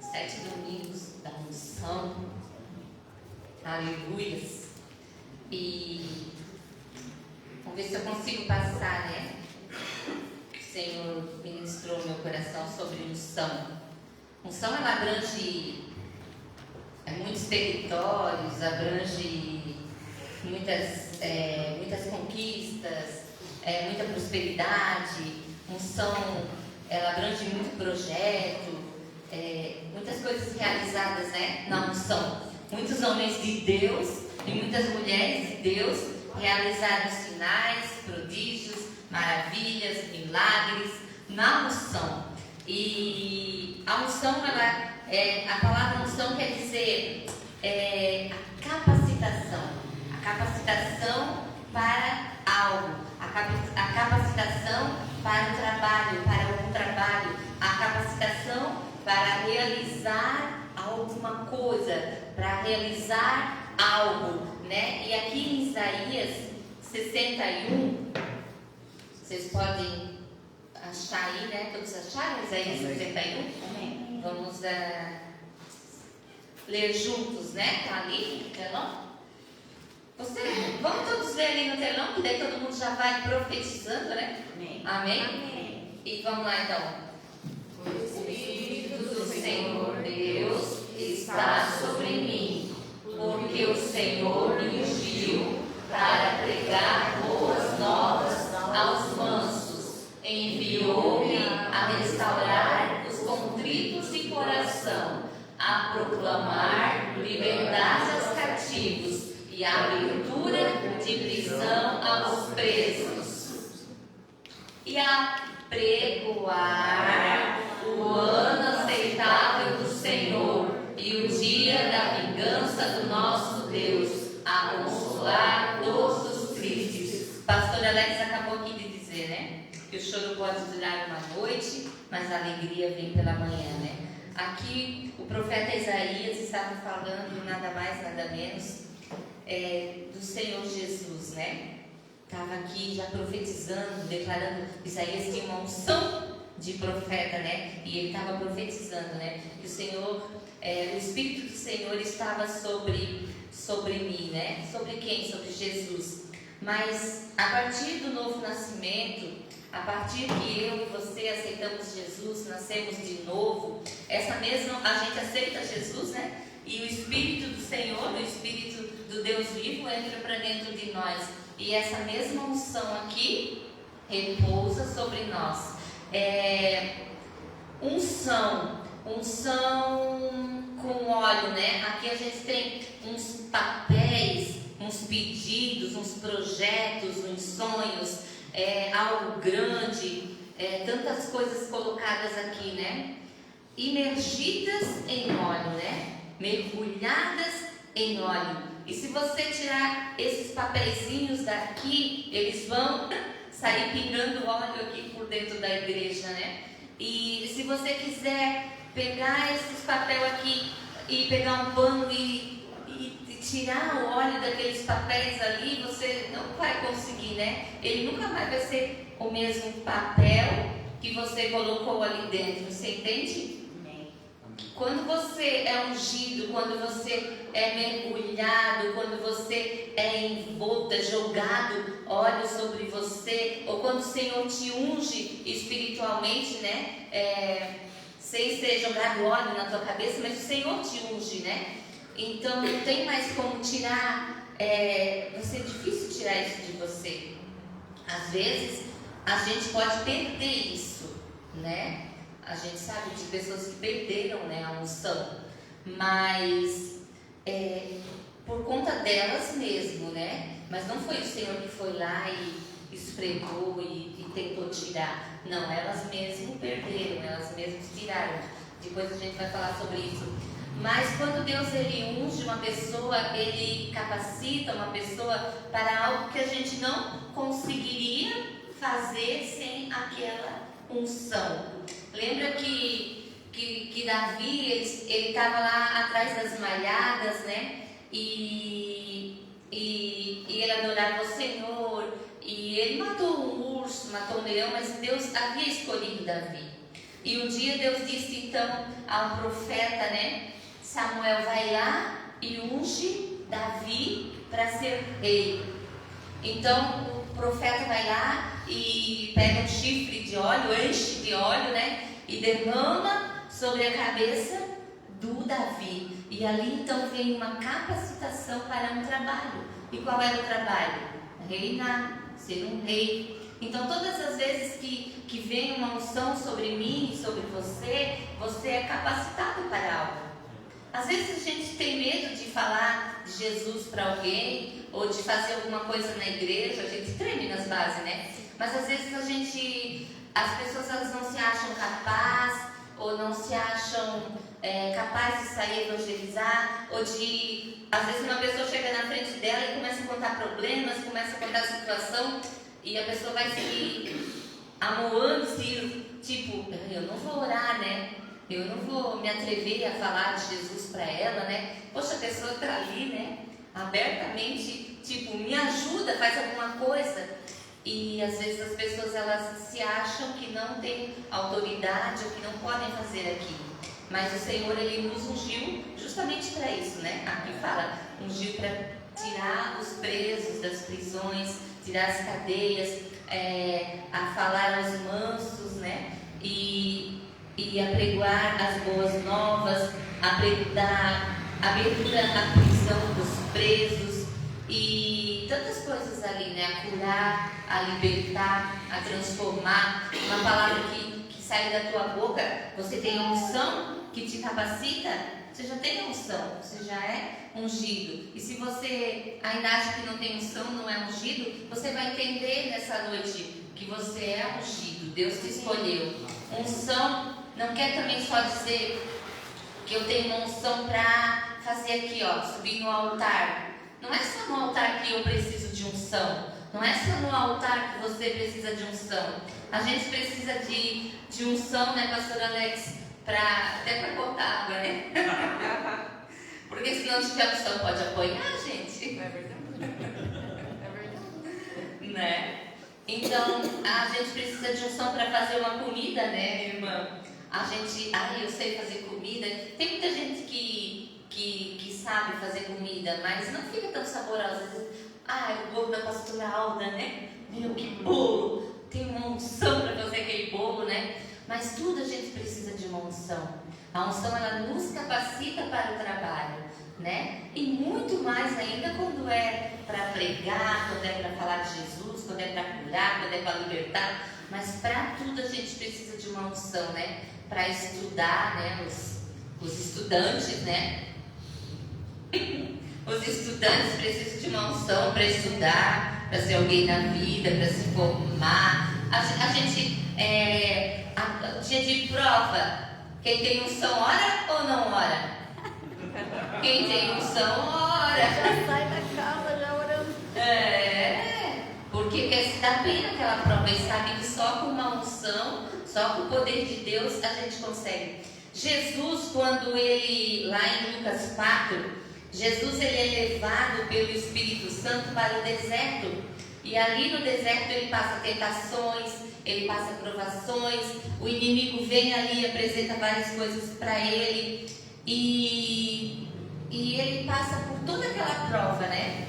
7 domingos da unção. Aleluias. E vamos ver se eu consigo passar, né? O Senhor ministrou meu coração sobre unção. Unção, ela abrange muitos territórios, abrange muitas conquistas, muita prosperidade. Unção, ela abrange muito projeto, muitas coisas realizadas, né, na unção. Muitos homens de Deus e muitas mulheres de Deus realizaram sinais, prodígios, maravilhas, milagres na unção. E a unção, a palavra unção quer dizer a capacitação. A capacitação para algo. A capacitação para o trabalho, para algum trabalho. A capacitação para realizar alguma coisa, para realizar algo, né? E aqui em Isaías 61, vocês podem achar aí, né? Todos acharam Isaías 61? Amém. Vamos ler juntos, né? Tá ali no telão? Vamos todos ver ali no telão, que daí todo mundo já vai profetizando, né? Amém. Amém? Amém. E vamos lá então. O Espírito do Senhor Deus está sobre mim, porque o Senhor me ungiu para pregar boas novas aos mansos. Enviou-me a restaurar os contritos de coração, a proclamar liberdade aos cativos e a abertura de prisão aos presos, e a pregoar o ano aceitável do Senhor e o dia da vingança do nosso Deus, a consolar todos os tristes. Pastor Alex acabou aqui de dizer, né? Que o choro pode durar uma noite, mas a alegria vem pela manhã, né? Aqui o profeta Isaías estava falando nada mais, nada menos do Senhor Jesus, né? Estava aqui já profetizando, declarando. Isaías tinha uma unção de profeta, né? E ele estava profetizando, né? Que o Senhor, o Espírito do Senhor estava sobre mim, né? Sobre quem? Sobre Jesus. Mas a partir do novo nascimento, a partir que eu e você aceitamos Jesus, nascemos de novo, a gente aceita Jesus, né? E o Espírito do Senhor, o Espírito do Deus vivo entra para dentro de nós. E essa mesma unção aqui repousa sobre nós. Unção com óleo, né? Aqui a gente tem uns papéis, uns pedidos, uns projetos, uns sonhos, algo grande, tantas coisas colocadas aqui, né? Imergidas em óleo, né? Mergulhadas em óleo. E se você tirar esses papeizinhos daqui, eles vão sair pingando óleo aqui por dentro da igreja, né? E se você quiser pegar esses papéis aqui e pegar um pano e tirar o óleo daqueles papéis ali, você não vai conseguir, né? Ele nunca mais vai ser o mesmo papel que você colocou ali dentro, você entende? Quando você é ungido, quando você é mergulhado, quando você é envolto, é jogado óleo sobre você, ou quando o Senhor te unge espiritualmente, né? Sem ser jogado óleo na tua cabeça, mas o Senhor te unge, né? Então não tem mais como tirar, vai ser difícil tirar isso de você. Às vezes a gente pode perder isso, né? A gente sabe de pessoas que perderam, né, a unção, mas por conta delas mesmo, né? Mas não foi o Senhor que foi lá e esfregou e tentou tirar. Não, elas mesmas perderam, elas mesmas tiraram. Depois a gente vai falar sobre isso. Mas quando Deus ele unge uma pessoa, ele capacita uma pessoa para algo que a gente não conseguiria fazer sem aquela unção. Lembra que Davi, ele estava lá atrás das malhadas, né? E ele adorava o Senhor. E ele matou um urso, matou um leão, mas Deus havia escolhido Davi. E um dia Deus disse então ao profeta, né? Samuel, vai lá e unge Davi para ser rei. Então o profeta vai lá e pega um chifre de óleo, enche de óleo, né? E derrama sobre a cabeça do Davi. E ali então vem uma capacitação para um trabalho. E qual era o trabalho? Reinar, ser um rei. Então todas as vezes que vem uma unção sobre mim e sobre você, você é capacitado para algo. Às vezes a gente tem medo de falar de Jesus para alguém, ou de fazer alguma coisa na igreja, a gente treme nas bases, né? Mas às vezes as pessoas elas não se acham capazes, ou não se acham capazes de sair evangelizar, ou de, às vezes uma pessoa chega na frente dela e começa a contar problemas, começa a contar a situação, e a pessoa vai se amoando-se, tipo, eu não vou orar, né? Eu não vou me atrever a falar de Jesus para ela, né? Poxa, a pessoa está ali, né? Abertamente, tipo, me ajuda, faz alguma coisa. E às vezes as pessoas elas se acham que não têm autoridade ou que não podem fazer aquilo. Mas o Senhor, Ele nos ungiu justamente para isso, né? Aqui fala, ungiu para tirar os presos das prisões, tirar as cadeias, a falar aos mansos, né? E apregoar as boas novas, dar abertura à prisão dos presos e tantas coisas ali, né? A curar, a libertar, a transformar. Uma palavra que sai da tua boca, você tem a unção que te capacita, você já tem a unção, você já é ungido. E se você ainda acha que não tem unção, não é ungido, você vai entender nessa noite que você é ungido, Deus te escolheu. Unção não quer também só dizer que eu tenho uma unção para fazer aqui, ó, subir no altar. Não é só no altar que eu preciso de unção. Não é só no altar que você precisa de unção. A gente precisa de unção, né, pastor Alex? Até para cortar água, né? Porque se não tiver unção, pode apanhar, gente. É verdade. É verdade. Né? Então, a gente precisa de unção para fazer uma comida, né, irmã? A gente, eu sei fazer comida. Tem muita gente que sabe fazer comida, mas não fica tão saborosa. O bolo da pastora Alda, né? Meu, que bolo! Tem uma unção para fazer aquele bolo, né? Mas tudo a gente precisa de uma unção. A unção, ela nos capacita para o trabalho, né? E muito mais ainda quando é para pregar, quando é para falar de Jesus, quando é para curar, quando é para libertar. Mas para tudo a gente precisa de uma unção, né? Para estudar, né? Os estudantes, né? Os estudantes precisam de uma unção para estudar, para ser alguém na vida, para se formar. A gente, dia de prova, quem tem unção ora ou não ora? Quem tem unção ora. Já sai da casa já orando. Porque quer se dar bem naquela prova e sabe que só com uma unção, só com o poder de Deus a gente consegue. Jesus, quando ele, lá em Lucas 4, Jesus ele é levado pelo Espírito Santo para o deserto. E ali no deserto ele passa tentações, ele passa provações, o inimigo vem ali e apresenta várias coisas para ele. E ele passa por toda aquela prova, né?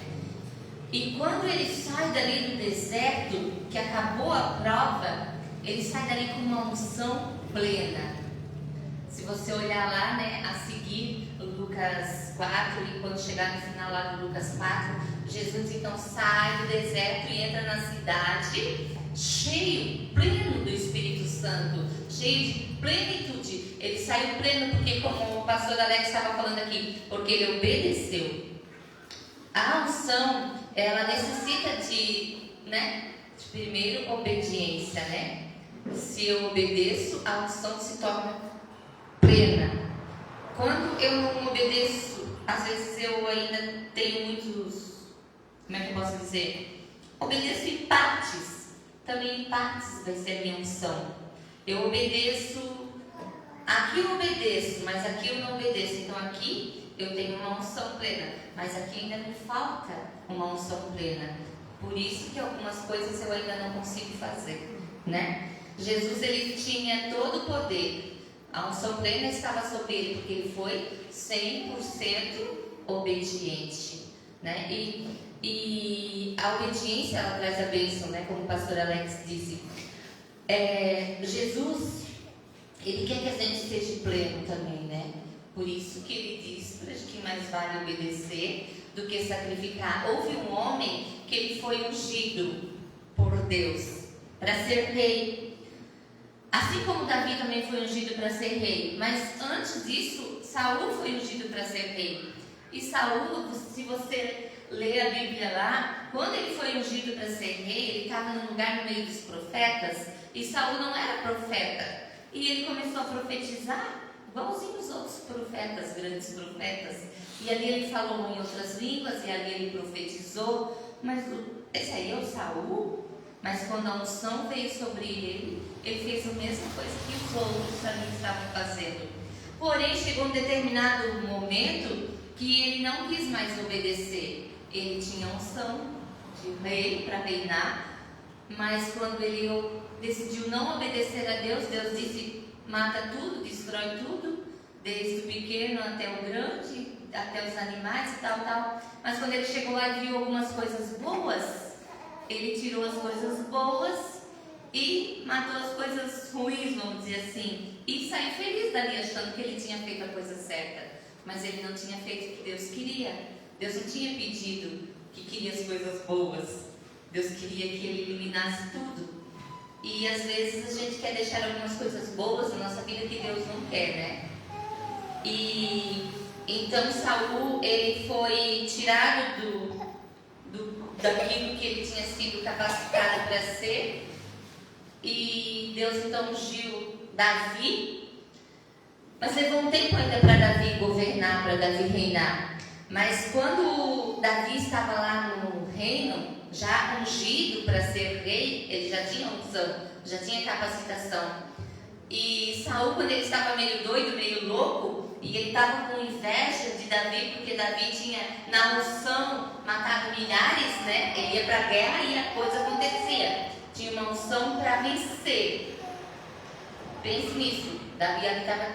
E quando ele sai dali do deserto, que acabou a prova, ele sai dali com uma unção plena. Se você olhar lá, né, a seguir Lucas 4, e quando chegar no final lá do Lucas 4, Jesus então sai do deserto e entra na cidade cheio, pleno do Espírito Santo, cheio de plenitude. Ele saiu pleno porque, como o pastor Alex estava falando aqui, porque ele obedeceu. A unção, ela necessita de primeiro obediência, né? Se eu obedeço, a unção se torna plena. Quando eu não obedeço, às vezes eu ainda tenho muitos, como é que eu posso dizer? Obedeço em partes. Também em partes vai ser a minha unção. Eu obedeço, aqui eu obedeço, mas aqui eu não obedeço. Então aqui eu tenho uma unção plena, mas aqui ainda me falta uma unção plena. Por isso que algumas coisas eu ainda não consigo fazer, né? Jesus, ele tinha todo o poder. A unção plena estava sobre ele, porque ele foi 100% obediente, né? E a obediência, ela traz a bênção, né? Como o pastor Alex disse. Jesus, ele quer que a gente esteja pleno também, né? Por isso que ele diz que mais vale obedecer do que sacrificar. Houve um homem que ele foi ungido por Deus para ser rei. Assim como Davi também foi ungido para ser rei. Mas antes disso, Saul foi ungido para ser rei. E Saul, se você ler a Bíblia lá, quando ele foi ungido para ser rei, ele estava num lugar no meio dos profetas. E Saul não era profeta. E ele começou a profetizar, igualzinho os outros profetas, grandes profetas. E ali ele falou em outras línguas, e ali ele profetizou. Mas esse aí é o Saul. Mas quando a unção veio sobre ele, ele fez a mesma coisa que os outros ali estavam fazendo. Porém, chegou um determinado momento que ele não quis mais obedecer. Ele tinha unção de rei para reinar, mas quando ele decidiu não obedecer a Deus, Deus disse: mata tudo, destrói tudo, desde o pequeno até o grande, até os animais e tal. Mas quando ele chegou lá e viu algumas coisas boas, ele tirou as coisas boas e matou as coisas ruins, vamos dizer assim, e saiu feliz dali, achando que ele tinha feito a coisa certa. Mas ele não tinha feito o que Deus queria. Deus não tinha pedido que queria as coisas boas. Deus queria que ele eliminasse tudo. E às vezes a gente quer deixar algumas coisas boas na nossa vida que Deus não quer, né? E então Saul, ele foi tirado daquilo que ele tinha sido capacitado para ser. E Deus então ungiu Davi. Mas levou um tempo ainda para Davi governar, para Davi reinar. Mas quando Davi estava lá no reino, já ungido para ser rei, ele já tinha unção, já tinha capacitação. E Saul, quando ele estava meio doido, meio louco, e ele estava com inveja de Davi, porque Davi tinha na unção matado milhares, né? Ele ia para a guerra e a coisa acontecia. Tinha uma unção para vencer. Pense nisso. Davi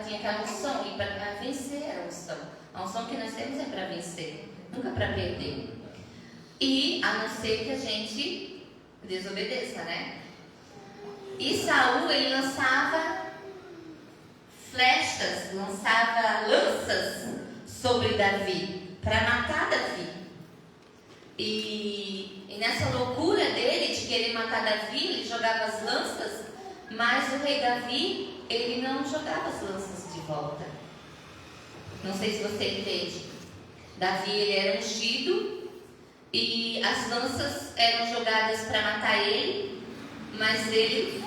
tinha aquela unção, e para vencer era a unção. A unção que nós temos é para vencer, nunca para perder. E a não ser que a gente desobedeça, né? E Saul, ele lançava flechas, lançava lanças sobre Davi, para matar Davi. E nessa loucura dele de querer matar Davi, ele jogava as lanças, mas o rei Davi, ele não jogava as lanças de volta. Não sei se você entende. Davi, ele era ungido e as lanças eram jogadas para matar ele, mas ele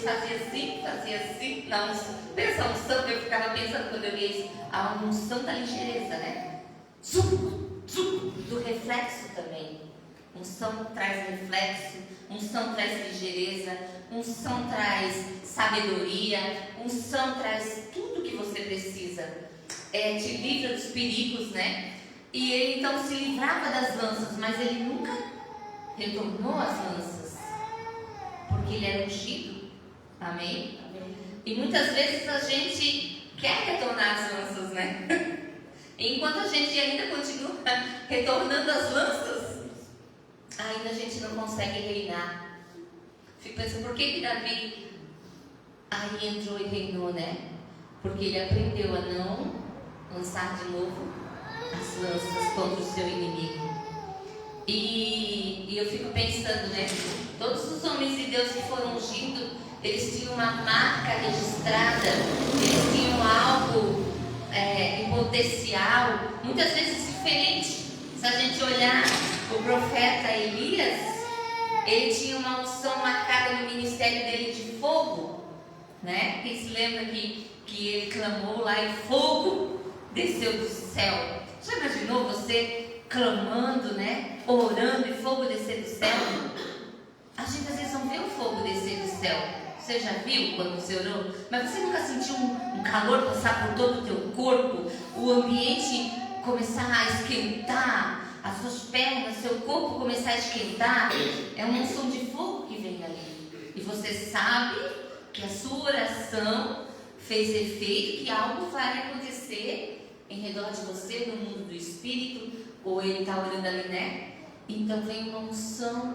fazia assim. Na unção, pensa a unção, eu ficava pensando quando eu via isso, a unção da ligeireza, né? Do reflexo também. Unção traz reflexo, unção traz ligeireza, unção traz sabedoria, unção traz tudo que você precisa. Te livra dos perigos, né? E ele então se livrava das lanças, mas ele nunca retornou às lanças, porque ele era ungido. Amém? E muitas vezes a gente quer retornar às lanças, né? Enquanto a gente ainda continua retornando às lanças, ainda a gente não consegue reinar. Fico pensando, por que Davi aí entrou e reinou, né? Porque ele aprendeu a não lançar de novo as lanças contra o seu inimigo. E eu fico pensando, né? Todos os homens de Deus que foram ungidos, eles tinham uma marca registrada, eles tinham algo em potencial, muitas vezes diferente. Se a gente olhar o profeta Elias, ele tinha uma unção marcada no ministério dele de fogo, né? Quem se lembra que ele clamou lá e fogo desceu do céu? Já imaginou você clamando, né? Orando e fogo descer do céu? A gente às vezes não vê o fogo descer do céu. Você já viu quando você orou? Mas você nunca sentiu um calor passar por todo o teu corpo? O ambiente começar a esquentar, as suas pernas, seu corpo começar a esquentar? É uma unção de fogo que vem ali. E você sabe que a sua oração fez efeito, que algo vai acontecer em redor de você, no mundo do Espírito, ou ele está orando ali, né? Então vem uma unção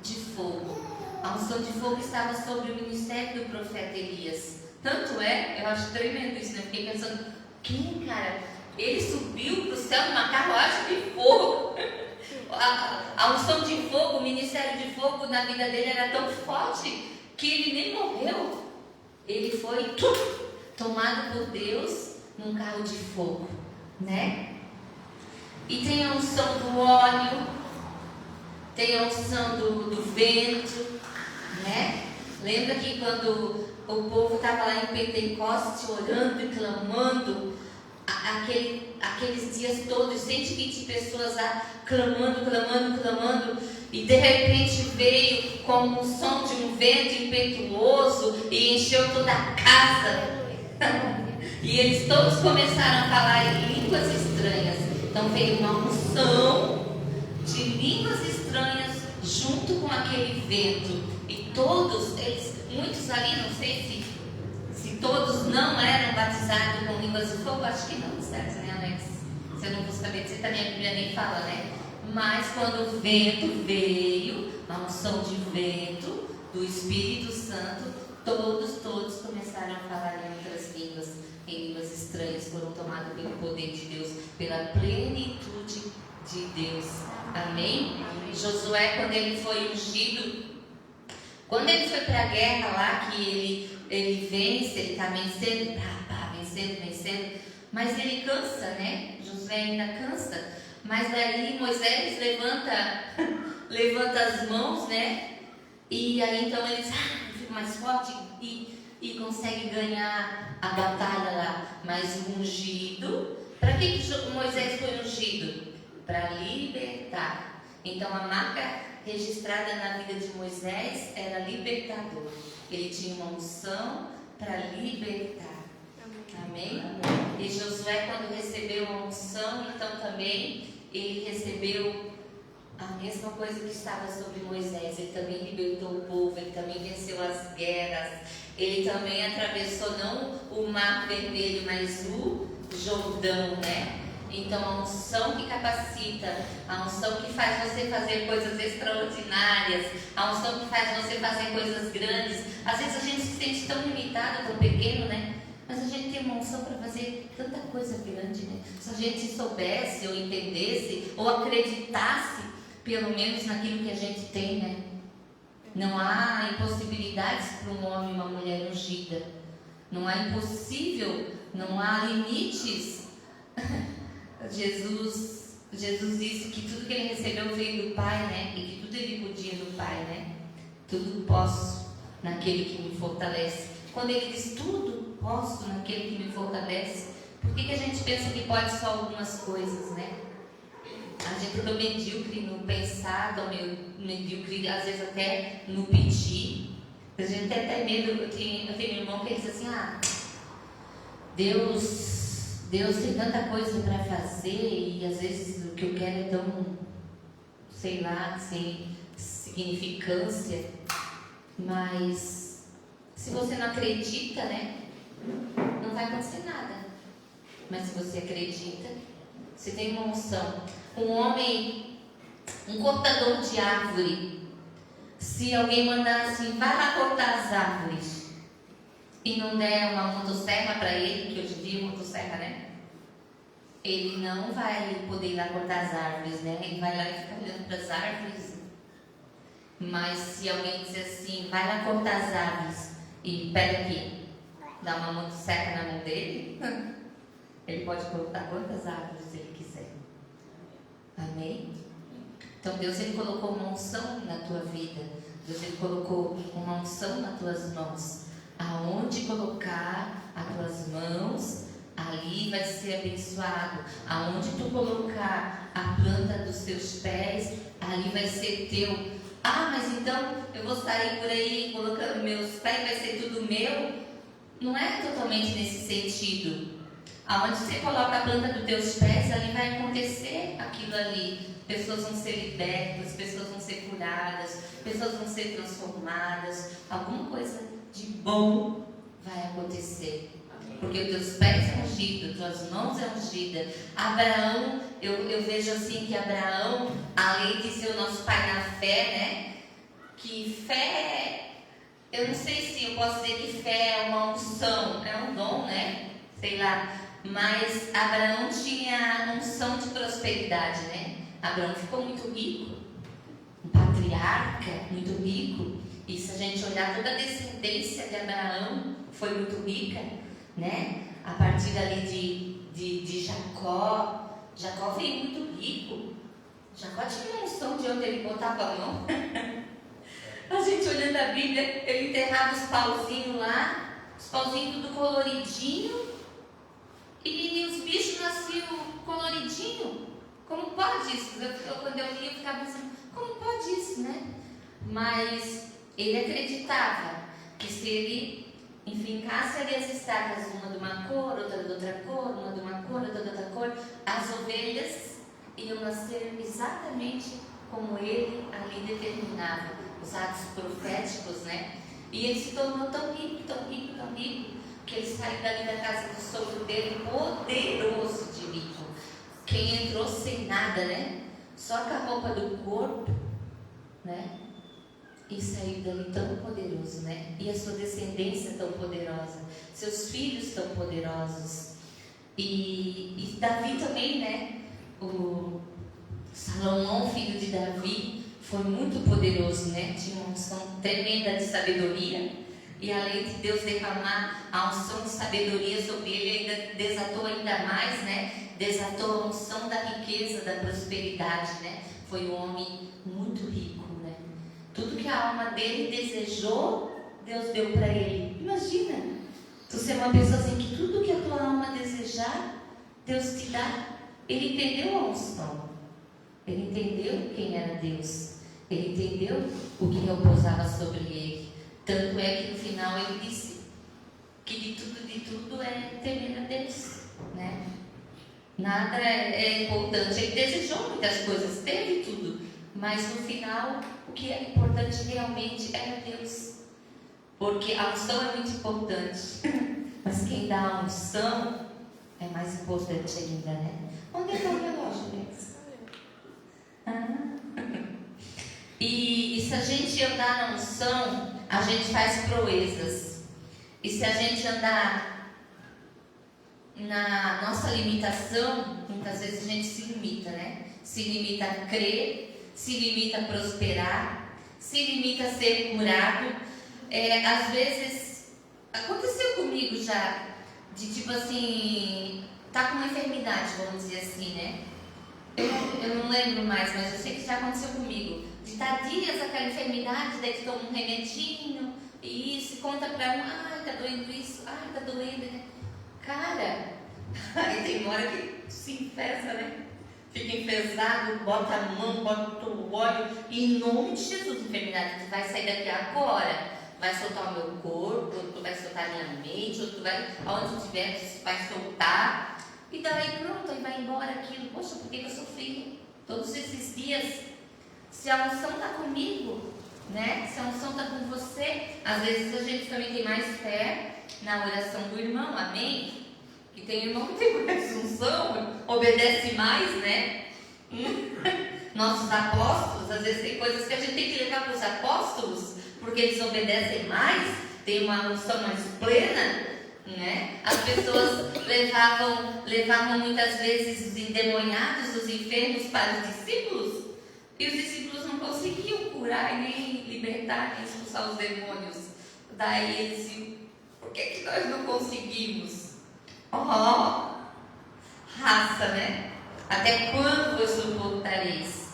de fogo. A unção de fogo estava sobre o ministério do profeta Elias. Tanto eu acho tremendo isso, né? Fiquei pensando, quem, cara? Ele subiu para o céu numa carruagem de fogo. A unção de fogo, o ministério de fogo na vida dele era tão forte que ele nem morreu. Ele foi tomado por Deus num carro de fogo, né? E tem a unção do óleo, tem a unção do vento, né? Lembra que quando o povo estava lá em Pentecoste orando e clamando, aqueles dias todos, 120 pessoas lá clamando, e de repente veio como o som de um vento impetuoso e encheu toda a casa. E eles todos começaram a falar em línguas estranhas. Então veio uma unção de línguas estranhas junto com aquele vento. E todos, muitos ali, não sei se todos não eram batizados com línguas de fogo, acho que não, certo, né, Alex? Se eu não vou saber dizer, também a Bíblia nem fala, né? Mas quando o vento veio, a unção de vento do Espírito Santo, todos começaram a falar em outras línguas, em línguas estranhas, foram tomados pelo poder de Deus, pela plenitude de Deus. Amém? Josué, quando ele foi ungido, quando ele foi para a guerra lá, que ele vence, ele está vencendo, vencendo, mas ele cansa, né? Josué ainda cansa. Mas daí Moisés levanta as mãos, né? E aí então ele diz, fica mais forte e consegue ganhar a batalha lá. Mas ungido, para que Moisés foi ungido? Para libertar. Então a marca registrada na vida de Moisés era libertador. Ele tinha uma unção para libertar. Amém? E Josué, quando recebeu a unção, então também ele recebeu a mesma coisa que estava sobre Moisés. Ele também libertou o povo, ele também venceu as guerras, ele também atravessou não o Mar Vermelho, mas o Jordão, né? Então a unção que capacita, a unção que faz você fazer coisas extraordinárias, a unção que faz você fazer coisas grandes. Às vezes a gente se sente tão limitado, tão pequeno, né? Mas a gente tem uma unção para fazer tanta coisa grande, né? Se a gente soubesse ou entendesse ou acreditasse pelo menos naquilo que a gente tem, né? Não há impossibilidades para um homem e uma mulher ungida. Não há impossível, não há limites. Jesus disse que tudo que ele recebeu veio do Pai, né? E que tudo ele podia do Pai, né? Tudo posso naquele que me fortalece. Quando ele diz tudo posso naquele que me fortalece, por que a gente pensa que pode só algumas coisas, né? A gente é medíocre no pensar, medíocre às vezes até no pedir. A gente tem até medo. Eu tenho um irmão que diz assim, Deus tem tanta coisa para fazer e às vezes o que eu quero é tão, sei lá, sem significância. Mas se você não acredita, né, não vai acontecer nada. Mas se você acredita, você tem uma unção. Um homem, um cortador de árvore, se alguém mandar assim, vai lá cortar as árvores, e não der uma motosserra para ele, que hoje em dia é motosserra, né? Ele não vai poder ir lá cortar as árvores, né? Ele vai lá e fica olhando para as árvores. Mas se alguém dizer assim, vai lá cortar as árvores e pega aqui, dá uma motosserra na mão dele, ele pode cortar quantas árvores ele quiser. Amém? Então Deus, ele colocou uma unção na tua vida. Deus, ele colocou uma unção nas tuas mãos. Aonde colocar as tuas mãos, ali vai ser abençoado. Aonde tu colocar a planta dos teus pés, ali vai ser teu. Mas então eu vou sair por aí colocando meus pés, vai ser tudo meu? Não é totalmente nesse sentido. Aonde você coloca a planta dos teus pés, ali vai acontecer aquilo ali. Pessoas vão ser libertas, pessoas vão ser curadas, pessoas vão ser transformadas. Alguma coisa de bom vai acontecer. Porque os teus pés são ungidos, tuas mãos é ungida. Abraão, eu vejo assim que Abraão, além de ser o nosso pai na fé, né? Que fé, eu não sei se eu posso dizer que fé é uma unção, é um dom, né? Sei lá. Mas Abraão tinha unção de prosperidade, né? Abraão ficou muito rico, um patriarca muito rico. E se a gente olhar toda a descendência de Abraão, foi muito rica, né? A partir ali de Jacó. Jacó veio muito rico. Jacó tinha uma unção de onde ele botava a mão. A gente olhando a Bíblia, ele enterrava os pauzinhos lá, os pauzinhos tudo coloridinho, e os bichos nasciam coloridinho. Como pode isso? Quando eu li, eu ficava pensando, como pode isso, né? Mas ele acreditava que se ele enfincasse ali as estacas, uma de uma cor, outra de outra cor, uma de uma cor, outra de outra cor, as ovelhas iam nascer exatamente como ele ali determinava, os atos proféticos, né? E ele se tornou tão rico, tão rico, tão rico, que ele saiu dali da casa do sogro dele, poderoso de rico. Quem entrou sem nada, né? Só com a roupa do corpo, né? E saiu dali tão poderoso, né? E a sua descendência tão poderosa, seus filhos tão poderosos. E Davi também, né? O Salomão, filho de Davi, foi muito poderoso, né? Tinha uma unção tremenda de sabedoria. E além de Deus derramar a unção de sabedoria sobre ele, ainda desatou ainda mais, né? Desatou a unção da riqueza, da prosperidade, né? Foi um homem muito rico, né? Tudo que a alma dele desejou, Deus deu para ele. Imagina, tu ser uma pessoa assim, que tudo que a tua alma desejar, Deus te dá. Ele entendeu a unção. Ele entendeu quem era Deus. Ele entendeu o que repousava sobre ele. Tanto é que no final ele disse que de tudo é temer a Deus, né? Nada é importante. Ele desejou muitas coisas, teve tudo, mas no final o que era importante realmente era Deus. Porque a unção é muito importante, mas quem dá a unção é mais importante ainda, né? Onde está o relógio, Deus? E se a gente andar na unção, a gente faz proezas. E se a gente andar na nossa limitação, muitas vezes a gente se limita, né? Se limita a crer, se limita a prosperar, se limita a ser curado. Às vezes, aconteceu comigo já, de tipo assim, tá com uma enfermidade, vamos dizer assim, né? Eu não lembro mais, mas eu sei que já aconteceu comigo. De estar dias aquela enfermidade, daí tu toma um remedinho, e isso, conta pra um, ai, tá doendo isso, ai, tá doendo, né? Cara, aí tem uma hora que se enfesa, né? Fica enfesado, bota a mão, bota o óleo, e em nome de Jesus, enfermidade, tu vai sair daqui agora, vai soltar o meu corpo, ou tu vai soltar a minha mente, ou tu vai, aonde tu estiver, tu vai soltar, e daí pronto, aí vai embora aquilo. Poxa, por que eu sofri todos esses dias? Se a unção está comigo, né? Se a unção está com você, às vezes a gente também tem mais fé na oração do irmão, amém? Que tem irmão que tem mais unção, obedece mais, né? Nossos apóstolos, às vezes tem coisas que a gente tem que levar para os apóstolos, porque eles obedecem mais, tem uma unção mais plena, né? As pessoas levavam muitas vezes os endemoniados, os enfermos para os discípulos, e os discípulos não conseguiam curar e nem libertar, nem expulsar os demônios. Daí eles diziam, por que nós não conseguimos? Oh, raça, né? Até quando vos suportareis?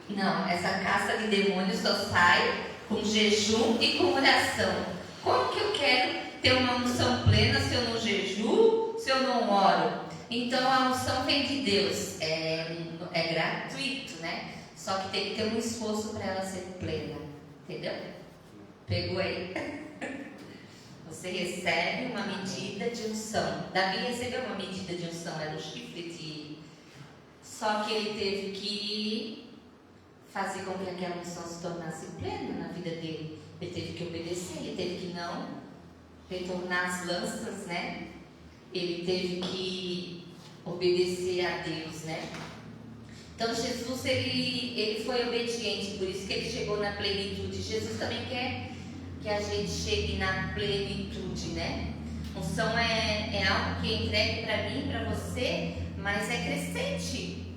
Não, essa caça de demônios só sai com jejum e com oração. Como que eu quero ter uma unção plena se eu não jejuo, se eu não oro? Então a unção vem de Deus, é gratuito, né? Só que tem que ter um esforço para ela ser plena, entendeu? Pegou aí? Você recebe uma medida de unção. Davi recebeu uma medida de unção, era um chifre de... Só que ele teve que fazer com que aquela unção se tornasse plena na vida dele. Ele teve que obedecer, ele teve que não retornar as lanças, né? Ele teve que obedecer a Deus, né? Então Jesus, ele foi obediente, por isso que ele chegou na plenitude. Jesus também quer que a gente chegue na plenitude, né? Unção é algo que é entregue para mim, para você, mas é crescente.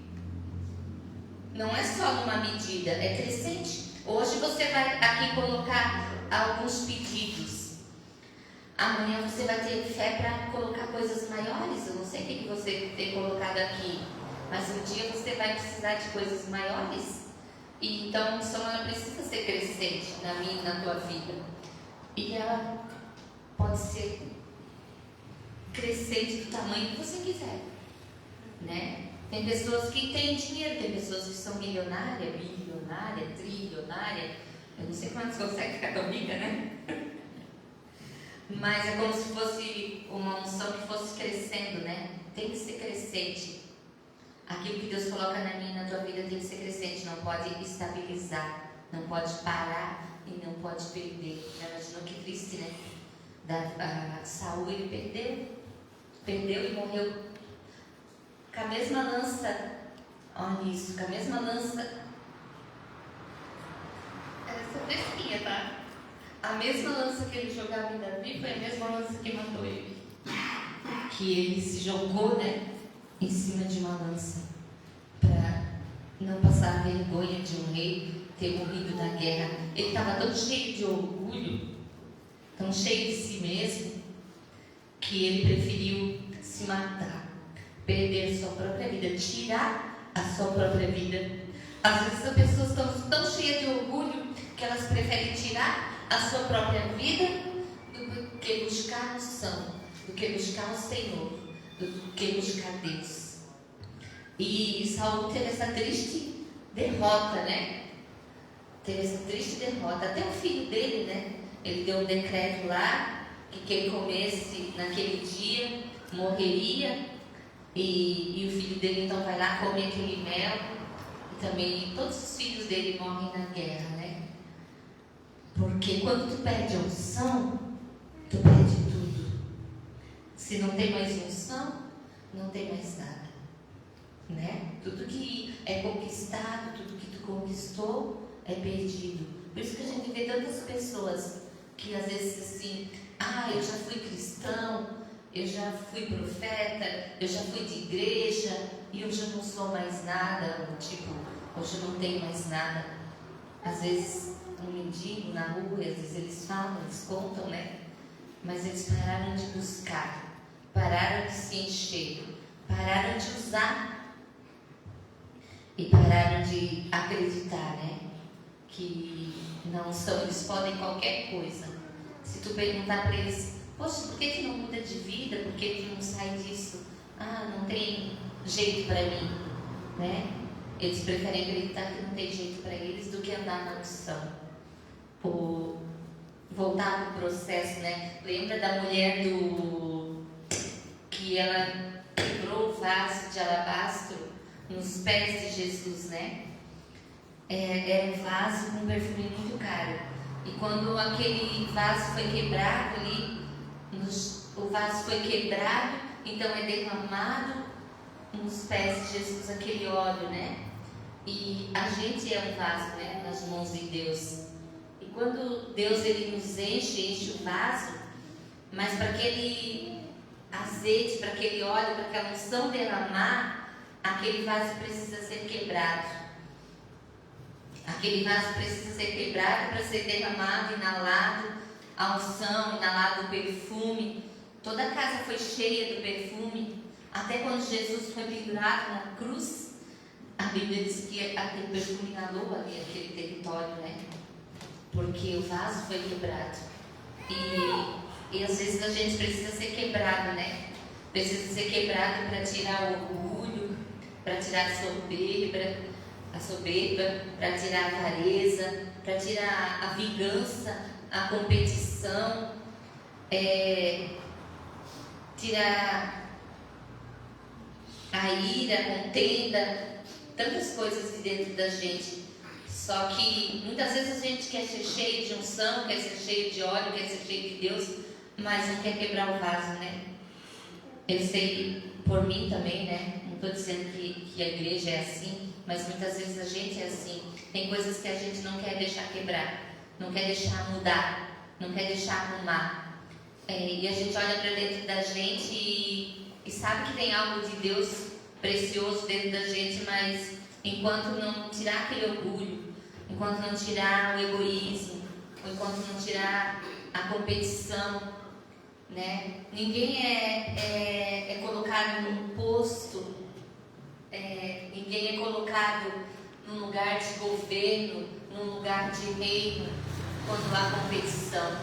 Não é só numa medida, é crescente. Hoje você vai aqui colocar alguns pedidos. Amanhã você vai ter fé para colocar coisas maiores. Eu não sei o que você tem colocado aqui, mas um dia você vai precisar de coisas maiores. E então a unção ela precisa ser crescente. na minha e na tua vida. E ela pode ser crescente do tamanho que você quiser, né? Tem pessoas que têm dinheiro, tem pessoas que são milionárias, bilionárias, trilionárias. Eu não sei como elas conseguem ficar tão rica, né? Mas é como se fosse uma unção que fosse crescendo, né? Tem que ser crescente. Aquilo que Deus coloca na minha e na tua vida tem que ser crescente, não pode estabilizar, não pode parar e não pode perder. Imaginou que triste, né? Saul, ele perdeu e morreu com a mesma lança. Olha isso, com a mesma lança. Essa fresquinha, tá? A mesma lança que ele jogava em Davi foi a mesma lança que matou ele. Que ele se jogou, né, em cima de uma lança para não passar a vergonha de um rei ter morrido na guerra. Ele estava tão cheio de orgulho, tão cheio de si mesmo, que ele preferiu se matar, perder a sua própria vida, tirar a sua própria vida. Às vezes as pessoas estão tão cheias de orgulho que elas preferem tirar a sua própria vida do que buscar a unção, do que buscar o Senhor, do que buscar Deus. E Saul teve essa triste derrota, né? Teve essa triste derrota. Até o filho dele, né? Ele deu um decreto lá que quem comesse naquele dia morreria. E o filho dele então vai lá, come aquele mel. E também todos os filhos dele morrem na guerra, né? Porque quando tu perde a unção, tu perde tudo. Se não tem mais unção, não tem mais nada, né? Tudo que é conquistado, tudo que tu conquistou é perdido. Por isso que a gente vê tantas pessoas que às vezes assim, eu já fui cristão, eu já fui profeta, eu já fui de igreja e hoje eu não sou mais nada, tipo, hoje eu não tenho mais nada. Às vezes um mendigo na rua, às vezes eles falam, eles contam, né? Mas eles pararam de buscar, pararam de se encher, pararam de usar e pararam de acreditar, né? Que não são, eles podem qualquer coisa. Se tu perguntar para eles, poxa, por que tu não muda de vida? Por que tu não sai disso? Não tem jeito para mim, né? Eles preferem acreditar que não tem jeito para eles do que andar na unção. Voltar para o processo, né? Lembra da mulher que ela quebrou o vaso de alabastro nos pés de Jesus, né? Era um vaso com um perfume muito caro. E quando aquele vaso foi quebrado ali, o vaso foi quebrado, então é derramado nos pés de Jesus aquele óleo, né? E a gente é um vaso, né? Nas mãos de Deus. E quando Deus ele nos enche o vaso, mas para aquele azeite, para aquele óleo, para aquela unção derramar, aquele vaso precisa ser quebrado. Aquele vaso precisa ser quebrado para ser derramado, inalado a unção, inalado o perfume. Toda a casa foi cheia do perfume. Até quando Jesus foi pendurado na cruz, a Bíblia diz que aquele perfume inalou ali aquele território, né? Porque o vaso foi quebrado. E às vezes a gente precisa ser quebrado, né? Precisa ser quebrado para tirar o orgulho, para tirar a soberba, para tirar a avareza, para tirar a vingança, a competição, tirar a ira, a contenda, tantas coisas de dentro da gente. Só que muitas vezes a gente quer ser cheio de unção, quer ser cheio de óleo, quer ser cheio de Deus, mas não quer quebrar o vaso, né? Eu sei por mim também, né? Não estou dizendo que a igreja é assim, mas muitas vezes a gente é assim. Tem coisas que a gente não quer deixar quebrar, não quer deixar mudar, não quer deixar arrumar. E a gente olha para dentro da gente e sabe que tem algo de Deus precioso dentro da gente, mas enquanto não tirar aquele orgulho, enquanto não tirar o egoísmo, enquanto não tirar a competição, né? Ninguém é colocado num posto, ninguém é colocado num lugar de governo, num lugar de reino, quando há competição.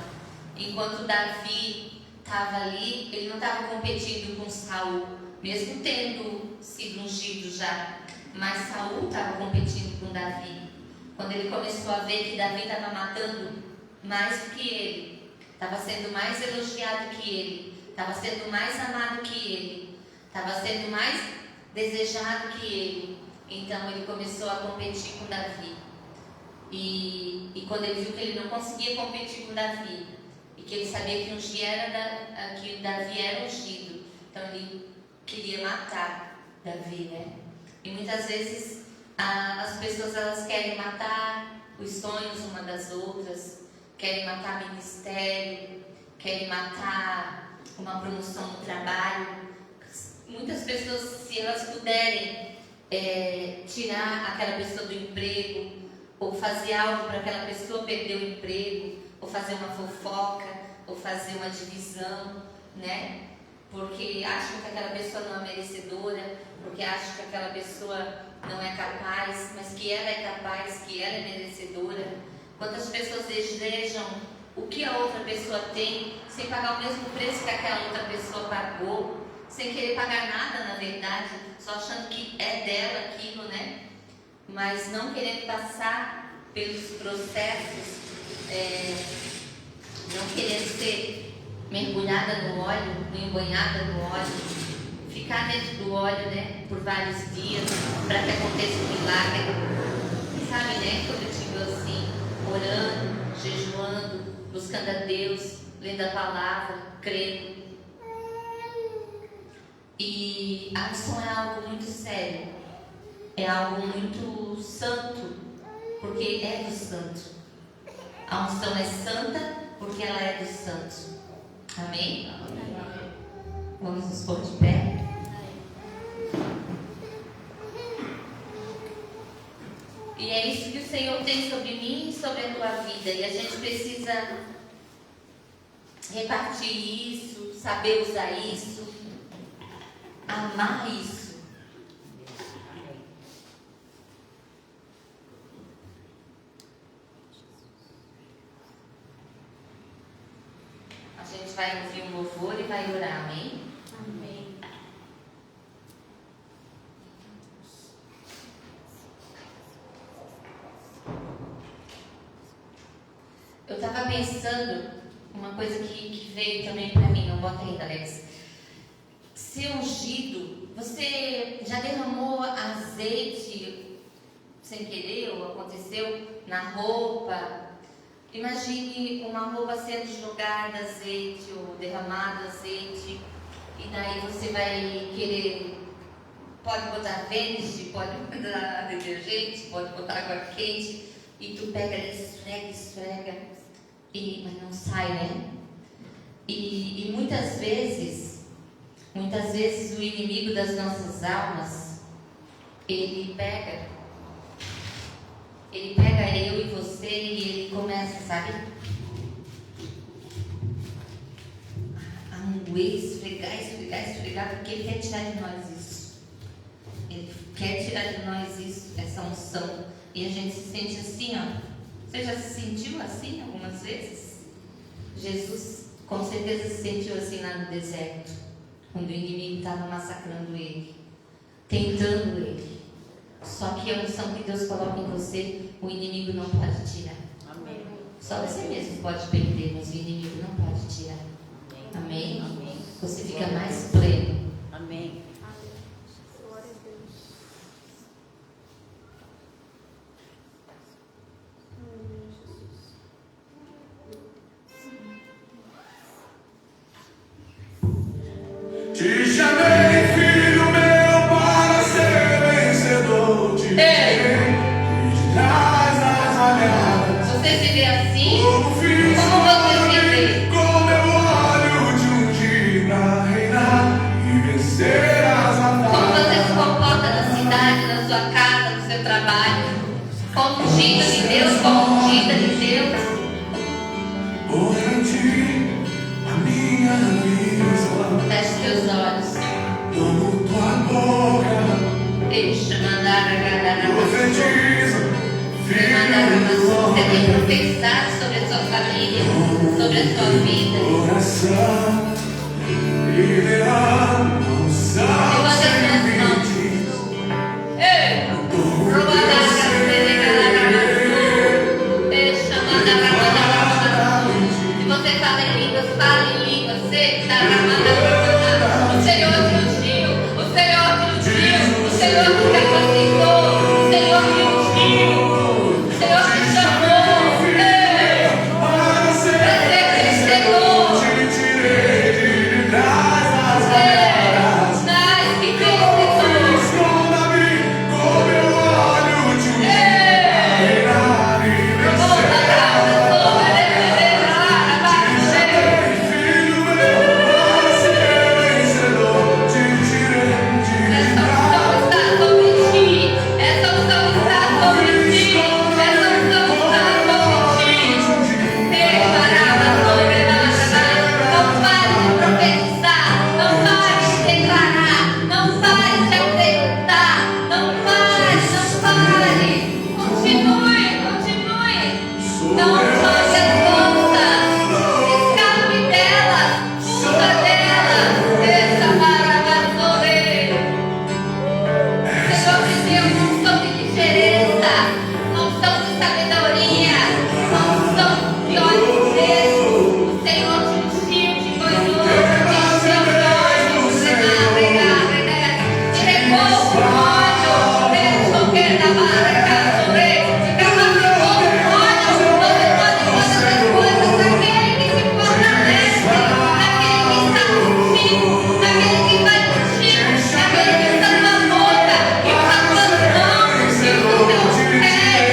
Enquanto Davi estava ali, ele não estava competindo com Saul, mesmo tendo sido ungido já. Mas Saul estava competindo com Davi. Quando ele começou a ver que Davi estava matando mais do que ele, estava sendo mais elogiado que ele, estava sendo mais amado que ele, estava sendo mais desejado que ele, então ele começou a competir com Davi. E quando ele viu que ele não conseguia competir com Davi, e que ele sabia que Davi era ungido, então ele queria matar Davi, né? E muitas vezes as pessoas elas querem matar os sonhos uma das outras, querem matar ministério, querem matar uma promoção no trabalho. Muitas pessoas, se elas puderem tirar aquela pessoa do emprego, ou fazer algo para aquela pessoa perder o emprego, ou fazer uma fofoca, ou fazer uma divisão, né? Porque acham que aquela pessoa não é merecedora, porque acham que aquela pessoa não é capaz, mas que ela é capaz, que ela é merecedora. Quantas pessoas desejam o que a outra pessoa tem, sem pagar o mesmo preço que aquela outra pessoa pagou, sem querer pagar nada, na verdade, só achando que é dela aquilo, né? Mas não querendo passar pelos processos, não querendo ser mergulhada no óleo, embanhada no óleo, ficar dentro do óleo, né, por vários dias, para que aconteça um milagre. Sabe, né, quando eu digo assim, orando, jejuando, buscando a Deus, lendo a palavra, crendo. E a unção é algo muito sério, é algo muito santo, porque é do santo. A unção é santa porque ela é do santo. Amém? Vamos nos pôr de pé. E é isso que o Senhor tem sobre mim e sobre a tua vida. E a gente precisa repartir isso, saber usar isso, amar isso. A gente vai ouvir um louvor e vai orar, amém? Amém. Eu estava pensando uma coisa que veio também para mim, não bota aí, Alex. Ser ungido, você já derramou azeite sem querer ou aconteceu na roupa? Imagine uma roupa sendo jogada azeite ou derramado azeite, e daí você vai querer, pode botar verde, pode botar detergente, pode botar água quente, e tu pega ali, esfrega, mas não sai, né? E muitas vezes o inimigo das nossas almas, ele pega eu e você e ele começa, sabe? A moer, esfregar, porque ele quer tirar de nós isso. Ele quer tirar de nós isso, essa unção. E a gente se sente assim, ó. Você já se sentiu assim algumas vezes? Jesus com certeza se sentiu assim lá no deserto, quando o inimigo estava massacrando ele, tentando ele. Só que a unção que Deus coloca em você, o inimigo não pode tirar. Amém. Só você mesmo pode perder, mas o inimigo não pode tirar. Amém? Amém. Você fica mais pleno. Amém. Glória a Deus. Te chamei, filho meu, para ser vencedor. Te chamei de trás das alhadas. Você se vê assim? Como fiz Como você se vê? com meu óleo de ungir pra reinar e vencer as Como você se batalhas. comporta na cidade, na sua casa, no seu trabalho? Como ungida de Deus, como ungida de Deus. Por em ti a minha visão. Feche teus olhos. Tomo tua boca, Deixa mandar agradar a você. profetiza, Você tem profetizado sobre a sua família, sobre a sua vida. Oração e derrama unção sem limite. Ei! Se você fala em línguas, fale em línguas. O Senhor te ungiu, o Senhor te ungiu, o Senhor te capacitou, o Senhor te ungiu, o Senhor te chamou. Ei! Para ser vencedor. Te tirei de trás das Ei! Nasce vencedor. Esconda-me com meu olho de um reinar e vencer. Filho meu, para ser vencedor, te tirei de trás. Não jogue as bolsas, escape dela, fuga dela, deixa para a Senhor te deu unção de diferença, unção de sabedoria, unção de olhos frescos. O Senhor te ungiu, te banhou, te encheu de olhos, te regou com óleo, deixou que da barca, te capacitou com óleo. Você pode todas as coisas naquele que te fortalece, naquele que está contigo, naquele que vai contigo, naquele que está na boca e está nas mãos e nos teus pés.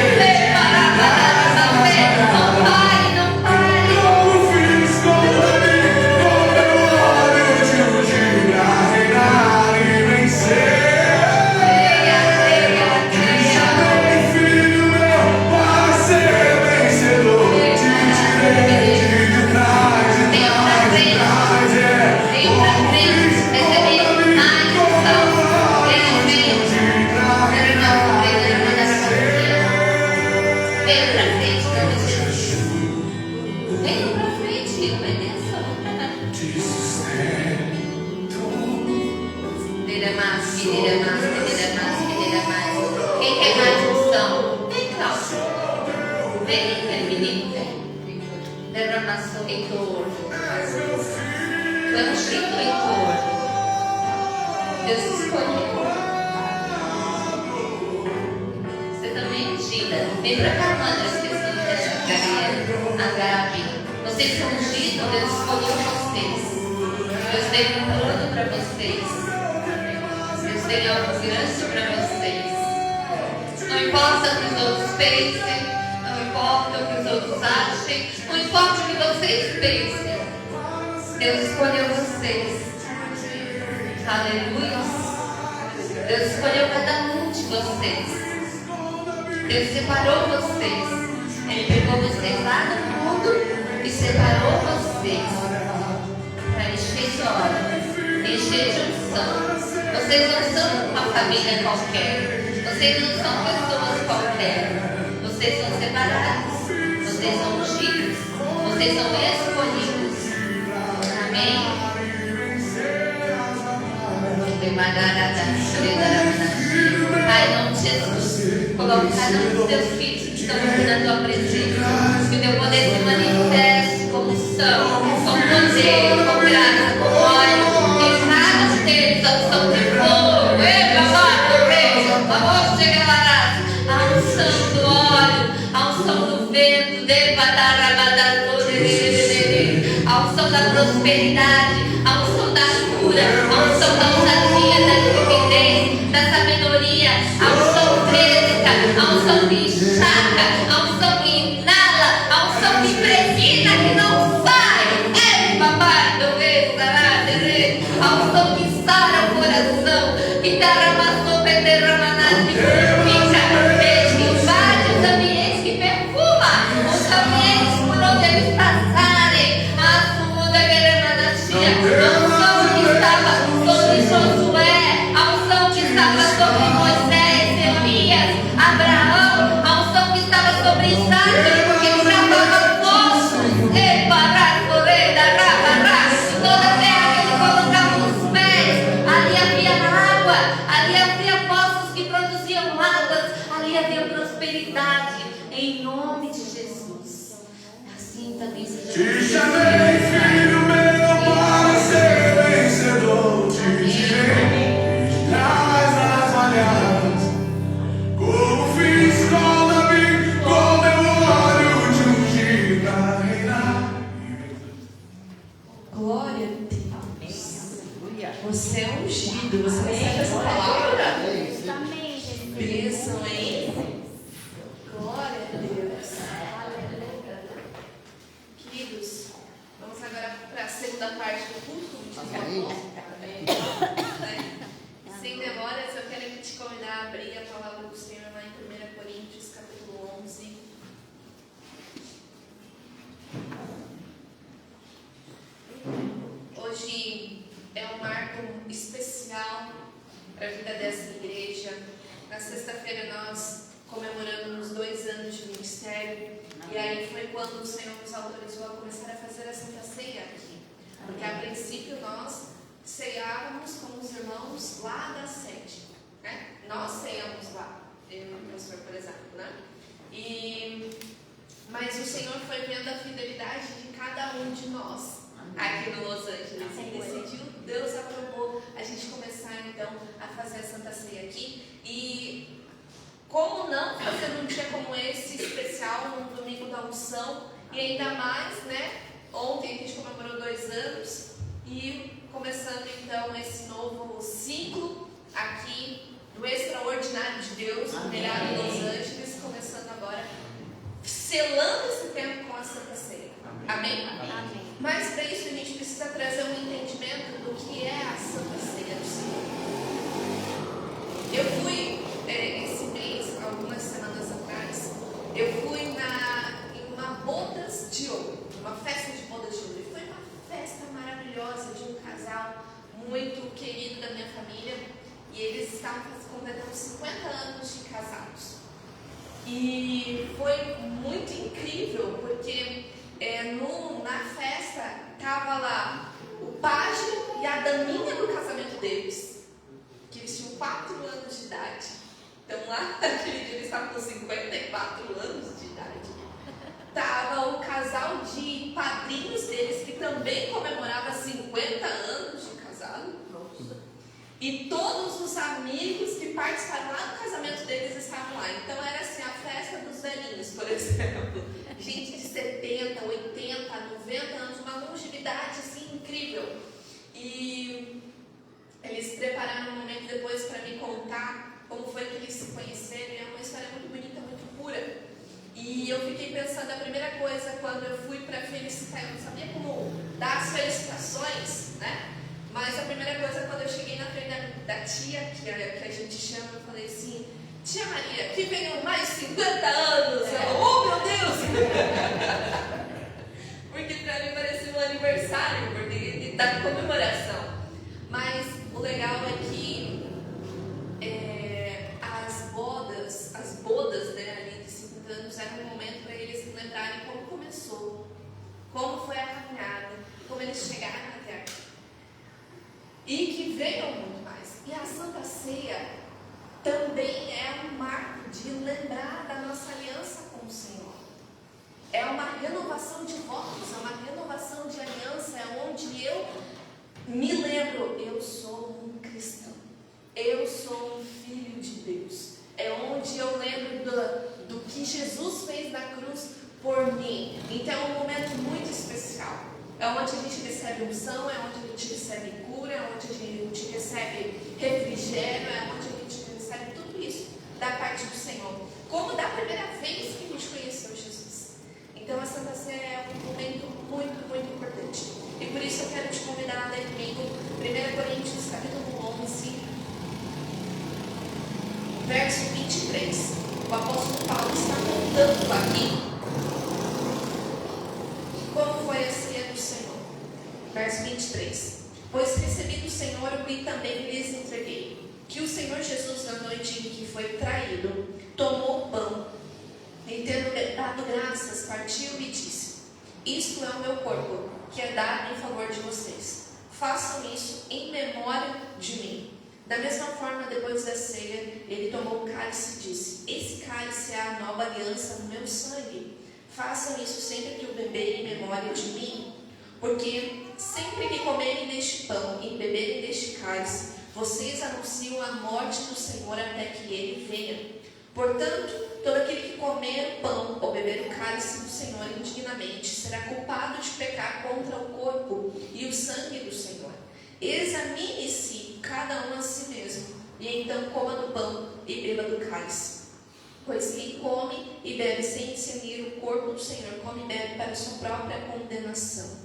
Não pare, não pare. Como fiz esconda-me com meu olho de um dia reinar e vencer. Filho meu, para ser vencedor, te tirei de trás, de Venha pra trás, de frente, trás, venha pra frente, receber mais unção. Venha, venha. Venha pra frente, em nome de Jesus. Venha pra frente, obedeça. Quem quer mais unção? Vem, Cláudio. Vem, menino, vem. Derramação, Heitor. Tu é ungido, Heitor. Deus te escolheu. Você também é ungida. Vem pra cá, mano. Eu esqueci a Gabi. Vocês são ungidos, Deus escolheu vocês. Deus tem um plano para vocês. Deus tem algo grande para vocês. Não importa o que os outros pensem, não importa o que os outros achem, não importa o que vocês pensem. Deus escolheu vocês. Aleluia. Deus escolheu cada um de vocês. Deus separou vocês. Ele pegou vocês lá no mundo e separou vocês para encher de óleo, encher de unção. Vocês não são uma família qualquer. Vocês não são pessoas qualquer. Vocês são separados. Vocês são ungidos. Vocês são escolhidos. Amém? Pai, em nome de Jesus, coloca cada um dos teus filhos que estão aqui na tua presença. Que o teu poder se manifeste com unção, com poder, com graça, com óleo. Que cada deles a unção de fogo. Vamos chegar lá. A unção do óleo, a unção do vento, a unção da prosperidade, a unção da cura, a unção da ousadia, da independência, da sabedoria, a unção fresca, a unção que encharca, a unção que inala, a unção que impregna, que não sai. É babado, a unção que sara o coração, que derramassou, derramanás, que purifica, que invade os ambientes, que perfuma os ambientes por onde eles passarem. A unção que estava sobre Josué, a unção que estava sobre Moisés, Elias, Abraão, a unção que querido? Você recebe essa palavra? Amém, Jesus. Bênção, hein? Glória a Deus. Queridos, Vamos agora para a segunda parte do culto. Amém. Né? Sem demoras, eu quero te convidar a abrir a palavra do Senhor lá em 1 Coríntios, capítulo 11. Hoje é um marco especial para a vida dessa igreja. Na sexta-feira nós comemoramos 2 anos de ministério. E aí foi quando o Senhor nos autorizou a começar a fazer a Santa Ceia aqui. Porque a princípio nós ceiávamos com os irmãos lá da sede, né? Nós ceiamos lá, eu e o professor, por exemplo, né? Mas o Senhor foi vendo a fidelidade de cada um de nós aqui no Los Angeles. E decidiu, Deus aprovou a gente começar então a fazer a Santa Ceia aqui. E como não fazer um dia como esse especial, no domingo da unção, e ainda mais, né? Ontem a gente comemorou 2 anos e começando então esse novo ciclo aqui do extraordinário de Deus, no Melhor Los Angeles, começando agora, selando esse tempo com a Santa Ceia. Amém? Amém. Mas para isso a gente precisa trazer um entendimento do que é a Santa Ceia do Senhor. Eu fui esse mês, algumas semanas atrás, eu fui em uma bodas de ouro, uma festa de bodas de ouro. E foi uma festa maravilhosa de um casal muito querido da minha família. E eles estavam completando 50 anos de casados. E foi muito incrível, porque na festa estava lá o pajem e a daminha do casamento deles, que eles tinham 4 anos de idade. Então lá naquele dia eles estavam com 54 anos de idade. Estava o casal de padrinhos deles, que também comemorava 50 anos de casado. E todos os amigos que participaram lá do casamento deles estavam lá. Então era assim, a festa dos velhinhos, por exemplo. Gente de 70, 80, 90 anos, uma longevidade assim incrível. E eles prepararam um momento depois para me contar como foi que eles se conheceram. É uma história muito bonita, muito pura. E eu fiquei pensando, a primeira coisa, quando eu fui para felicitar, eu não sabia como dar as felicitações, né? Mas a primeira coisa, quando eu cheguei na frente da tia, que a gente chama, eu falei assim: tia Maria, que venham mais 50 anos! Ela, oh meu Deus! Porque para mim parecia um aniversário, porque da comemoração. Mas o legal é que as bodas, né, ali de 50 anos, era um momento para eles se lembrarem como começou, como foi a caminhada, como eles chegaram até aqui. E que venham muito mais. E a Santa Ceia também é um marco de lembrar da nossa aliança com o Senhor. É uma renovação de votos, é uma renovação de aliança, é onde eu me lembro, eu sou um cristão, eu sou um filho de Deus. É onde eu lembro do que Jesus fez na cruz por mim. Então é um momento muito especial. É onde a gente recebe unção, é onde a gente recebe cura, é onde a gente recebe refrigério, é onde a gente recebe tudo isso da parte do Senhor. Como da primeira vez que a gente conheceu Jesus. Então a Santa Ceia é um momento muito, muito importante. E por isso eu quero te convidar a ler comigo 1 Coríntios capítulo 11, verso 23. O apóstolo Paulo está contando aqui como foi a ceia do Senhor. Verso 23. Pois recebi do Senhor o que também lhes entreguei, que o Senhor Jesus, na noite em que foi traído, tomou o pão, e tendo dado graças, partiu e disse: isto é o meu corpo, que é dado em favor de vocês. Façam isso em memória de mim. Da mesma forma, depois da ceia, ele tomou o cálice e disse: esse cálice é a nova aliança no meu sangue. Façam isso sempre que o beberem em memória de mim. Porque sempre que comerem deste pão e beberem deste cálice, vocês anunciam a morte do Senhor até que ele venha. Portanto, todo aquele que comer o pão ou beber o cálice do Senhor indignamente será culpado de pecar contra o corpo e o sangue do Senhor. Examine-se cada um a si mesmo, e então coma do pão e beba do cálice. Pois quem come e bebe sem discernir o corpo do Senhor, come e bebe para sua própria condenação.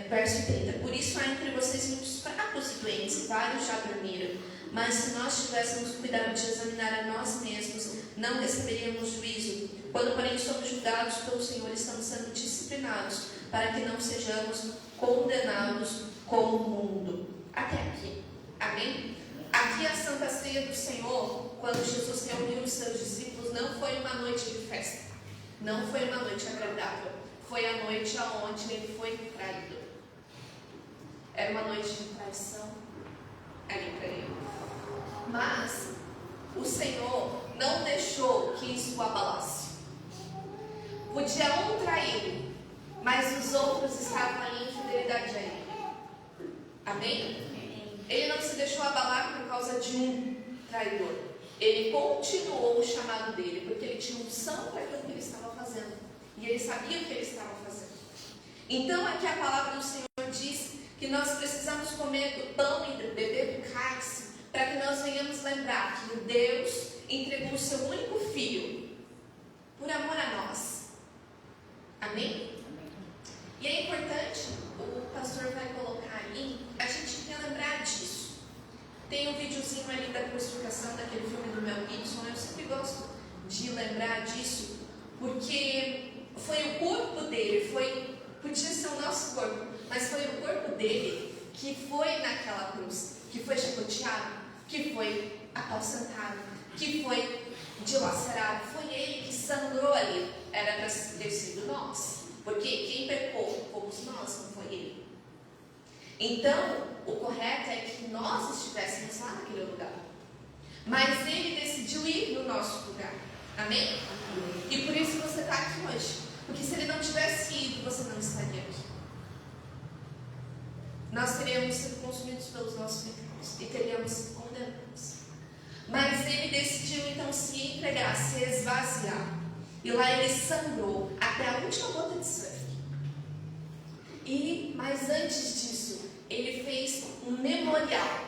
Verso 30. Por isso há entre vocês muitos fracos e doentes, e vários já dormiram. Mas se nós tivéssemos cuidado de examinar a nós mesmos, não receberíamos juízo. Quando, porém, somos julgados pelo Senhor, estamos sendo disciplinados, para que não sejamos condenados com o mundo. Até aqui. Amém? Aqui a Santa Ceia do Senhor, quando Jesus reuniu os seus discípulos, não foi uma noite de festa. Não foi uma noite agradável. Foi a noite onde ele foi traído. Era uma noite de traição ali para ele. Mas o Senhor não deixou que isso o abalasse. Podia um traí-lo, mas os outros estavam ali em fidelidade a ele. Amém? Ele não se deixou abalar por causa de um traidor. Ele continuou o chamado dele, porque ele tinha unção para aquilo que ele estava fazendo. E ele sabia o que ele estava fazendo. Então aqui a palavra do Senhor diz que nós precisamos comer do pão e beber do cálice, para que nós venhamos lembrar que Deus entregou o seu único filho por amor a nós. Amém? E é importante, o pastor vai colocar ali, a gente relembrar disso. Tem um videozinho ali da crucificação daquele filme do Mel Gibson. Eu sempre gosto de lembrar disso, porque foi o corpo dele, podia ser o nosso corpo, mas foi o corpo dele que foi naquela cruz, que foi chicoteado, que foi apalçantado, que foi dilacerado. Foi ele que sangrou ali. Era para ter sido nós, porque quem pecou fomos nós, não foi ele. Então, o correto é que nós estivéssemos lá naquele lugar. Mas ele decidiu ir no nosso lugar. Amém? E por isso você está aqui hoje. Porque se ele não tivesse ido, você não estaria aqui. Nós teríamos sido consumidos pelos nossos pecados e teríamos sido condenados. Mas ele decidiu então se entregar, se esvaziar. E lá ele sangrou até a última gota de sangue. Mas antes disso, ele fez um memorial.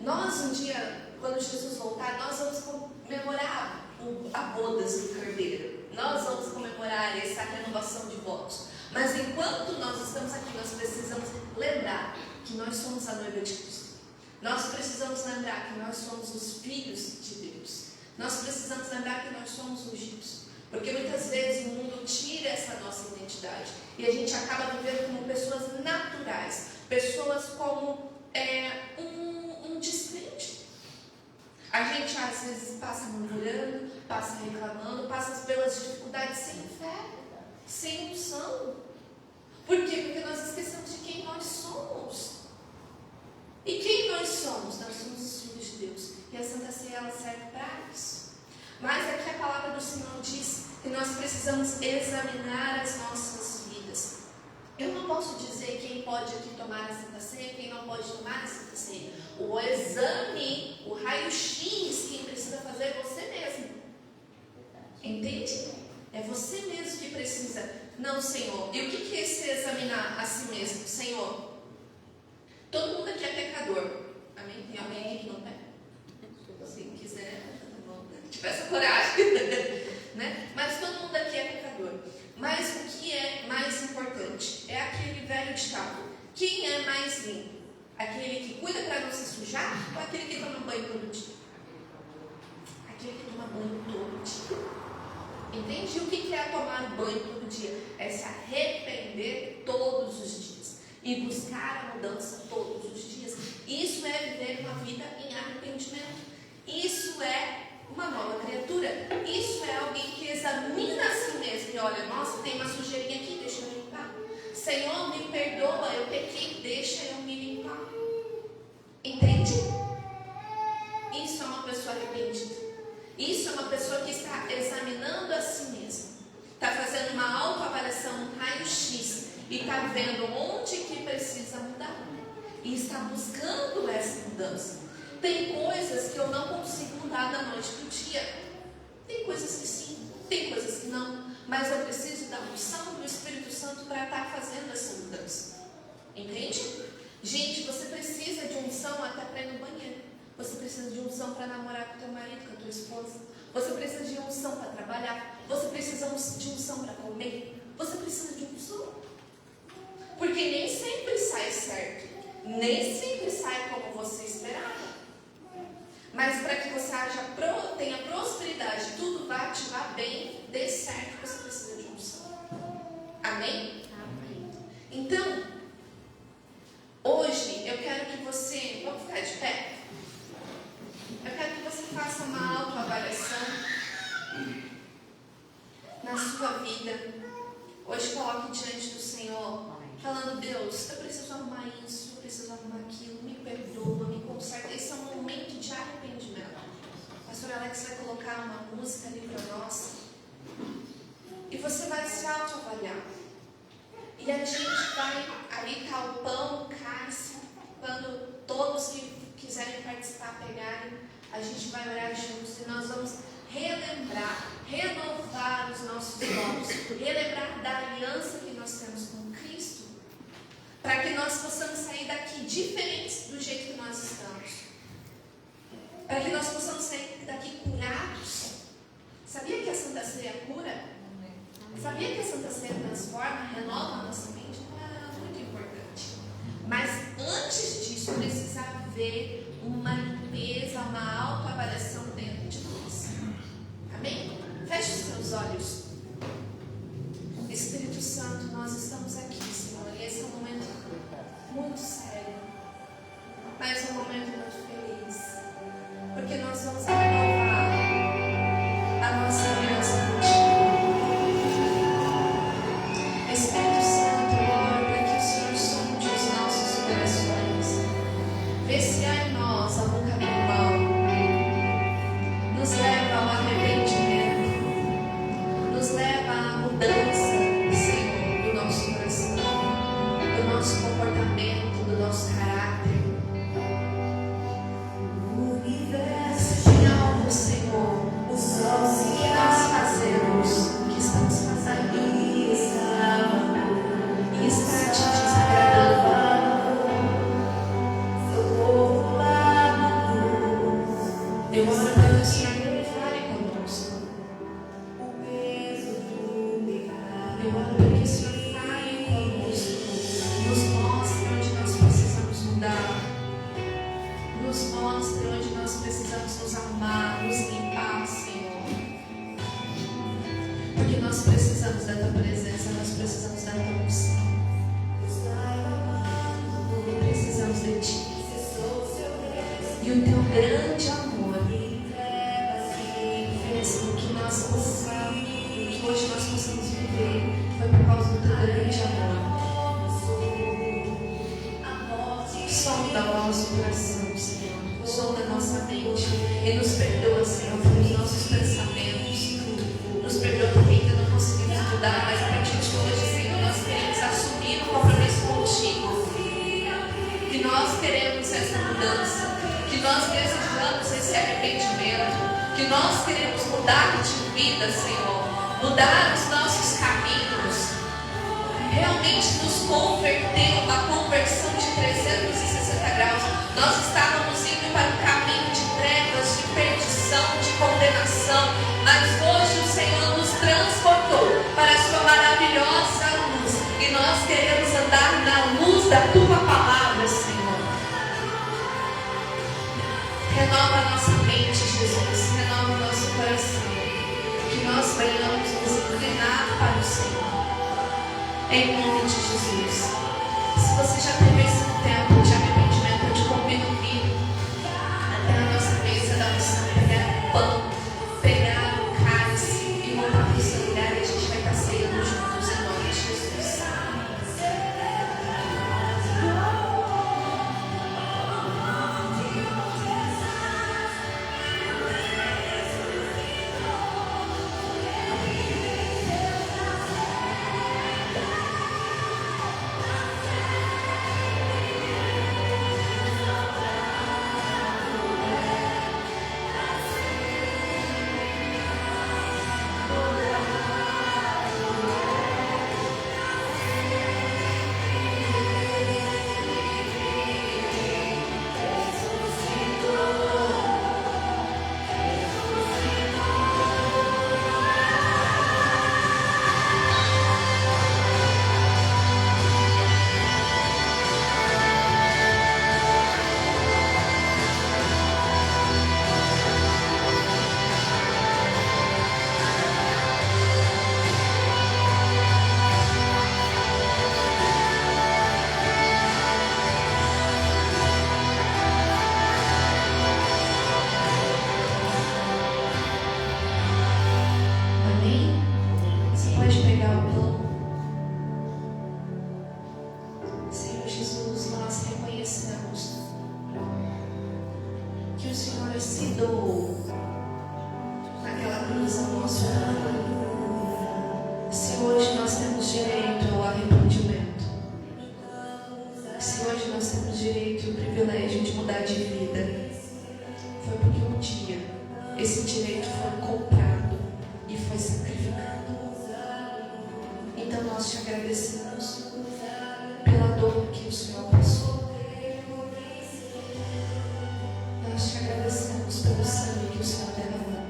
Nós um dia, quando Jesus voltar, nós vamos comemorar a bodas do Cordeiro. Nós vamos comemorar essa renovação de votos. Mas enquanto nós estamos aqui, nós precisamos lembrar que nós somos a noiva de Cristo. Nós precisamos lembrar que nós somos os filhos de Deus. Nós precisamos lembrar que nós somos ungidos. Porque muitas vezes o mundo tira essa nossa identidade. E a gente acaba vivendo como pessoas naturais. Pessoas como um descrente. A gente às vezes passa murmurando, passa reclamando, passa pelas dificuldades sem fé, sem unção. Por quê? Porque nós esquecemos de quem nós somos. E quem nós somos? Nós somos os filhos de Deus. E a Santa Ceia ela serve para isso. Mas aqui a palavra do Senhor diz que nós precisamos examinar as nossas vidas. Eu não posso dizer quem pode aqui tomar a Santa Ceia, quem não pode tomar a Santa Ceia. O exame, o raio-x, quem precisa fazer é você mesmo. Entende? É você mesmo que precisa. Não, Senhor. E o que é esse examinar a si mesmo? Senhor, todo mundo aqui é pecador. Amém? Tem alguém aqui que não é? Se quiser, tá bom. Tiver essa coragem. Né? Mas todo mundo aqui é pecador. Mas o que é mais importante? É aquele velho ditado. Quem é mais limpo? Aquele que cuida para não se sujar ou aquele que toma banho todo dia? Aquele que toma banho todo dia. Entende? O que é tomar banho todo dia? É se arrepender todos os dias e buscar a mudança todos os dias. Isso é viver uma vida em arrependimento. Isso é uma nova criatura. Isso é alguém que examina a si mesmo e olha, nossa, tem uma sujeirinha aqui, deixa eu limpar. Senhor, me perdoa, eu pequei, deixa eu me limpar. Entende? Isso é uma pessoa arrependida. Isso é uma pessoa que está examinando a si mesma. Está fazendo uma autoavaliação, um raio-x. E está vendo onde que precisa mudar. E está buscando essa mudança. Tem coisas que eu não consigo mudar da noite para o dia. Tem coisas que sim, tem coisas que não. Mas eu preciso da unção do Espírito Santo para estar fazendo essa mudança. Entende? Gente, você precisa de unção até para ir no banheiro. Você precisa de unção para namorar com teu marido, com a tua esposa. Você precisa de unção para trabalhar. Você precisa de unção para comer. Você precisa de unção. Porque nem sempre sai certo. Nem sempre sai como você esperava. Mas para que você tenha prosperidade, tudo vai ativar bem, dê certo, você precisa de unção. Amém? Amém. Então, hoje eu quero que você, vamos ficar de pé? Eu quero que você faça uma autoavaliação na sua vida. Hoje coloque diante do Senhor, falando: Deus, eu preciso arrumar isso, eu preciso arrumar aquilo, me perdoa, me conserta. Esse é um momento de arrependimento. A pastora Alex vai colocar uma música ali para nós. E você vai se autoavaliar. E a gente vai, ali está o pão, o cálice, quando todos que quiserem participar pegarem, a gente vai orar juntos e nós vamos relembrar, renovar os nossos votos, relembrar da aliança que nós temos com Cristo, para que nós possamos sair daqui diferentes do jeito que nós estamos, para que nós possamos sair daqui curados. Sabia que a Santa Ceia cura? Sabia que a Santa Ceia transforma, renova a nossa mente? É muito importante. Mas antes disso, precisa haver uma limpeza, uma autoavaliação dentro de nós. Amém? Feche os seus olhos. Espírito Santo, nós estamos aqui, Senhor, e esse é um momento muito sério, mas um momento muito feliz, porque nós vamos renovar a nossa aliança contigo. Espírito Santo, eu oro para que o Senhor sonde os nossos corações, vê se há em nós algum caminho mau, nos leva ao arrependimento, nos leva à mudança, Senhor, do nosso coração, do nosso comportamento, do nosso caráter. O universo de algo, Senhor, o sol se que nós fazemos, o que estamos fazendo, e está te desagradando. Eu oro para que o Senhor fale conosco. Eu oro para que o Senhor fale conosco, nos mostre onde nós precisamos mudar, nos mostre onde nós precisamos nos arrumar, nos limpar, Senhor. Porque nós precisamos da Tua presença, nós precisamos da Tua unção. Precisamos de Ti. E o Teu grande amor fez com que nós possamos, que hoje nós possamos viver, foi por causa do Teu grande amor. Sonda o nosso coração, Senhor, sonda a nossa mente e nos perdoa, Senhor, pelos nossos pensamentos. Nos perdoa porque ainda não conseguimos mudar, mas a partir de hoje, Senhor, nós queremos assumir um compromisso contigo. Que nós queremos essa mudança, que nós desejamos esse arrependimento, que nós queremos mudar de vida, Senhor, mudar os nossos caminhos, realmente nos converter, uma conversão de 360 graus. Nós estávamos indo para um caminho de trevas, de perdição, de condenação, mas hoje o Senhor nos transportou para a sua maravilhosa luz, e nós queremos andar na luz da Tua palavra, Senhor. Renova a nossa mente, Jesus, renova o nosso coração, que nós venhamos nos inclinar para o Senhor, em nome de Jesus. Se você já teve esse tempo de arrependimento, eu te convido a vir até a nossa mesa da oração, pegar o pão, pegar o cálice e voltar para o seu lugar, e a gente vai estar ceando juntos em nome de Jesus. pode pegar o pão. Senhor Jesus, nós reconhecemos que o Senhor se doou naquela cruz ao nosso lado. Se hoje nós temos direito ao arrependimento, se hoje nós temos direito e o privilégio de mudar de vida, foi porque um dia esse direito foi comprado e foi sacrificado. Então nós te agradecemos pela dor que o Senhor passou. Nós te agradecemos pelo sangue que o Senhor derramou.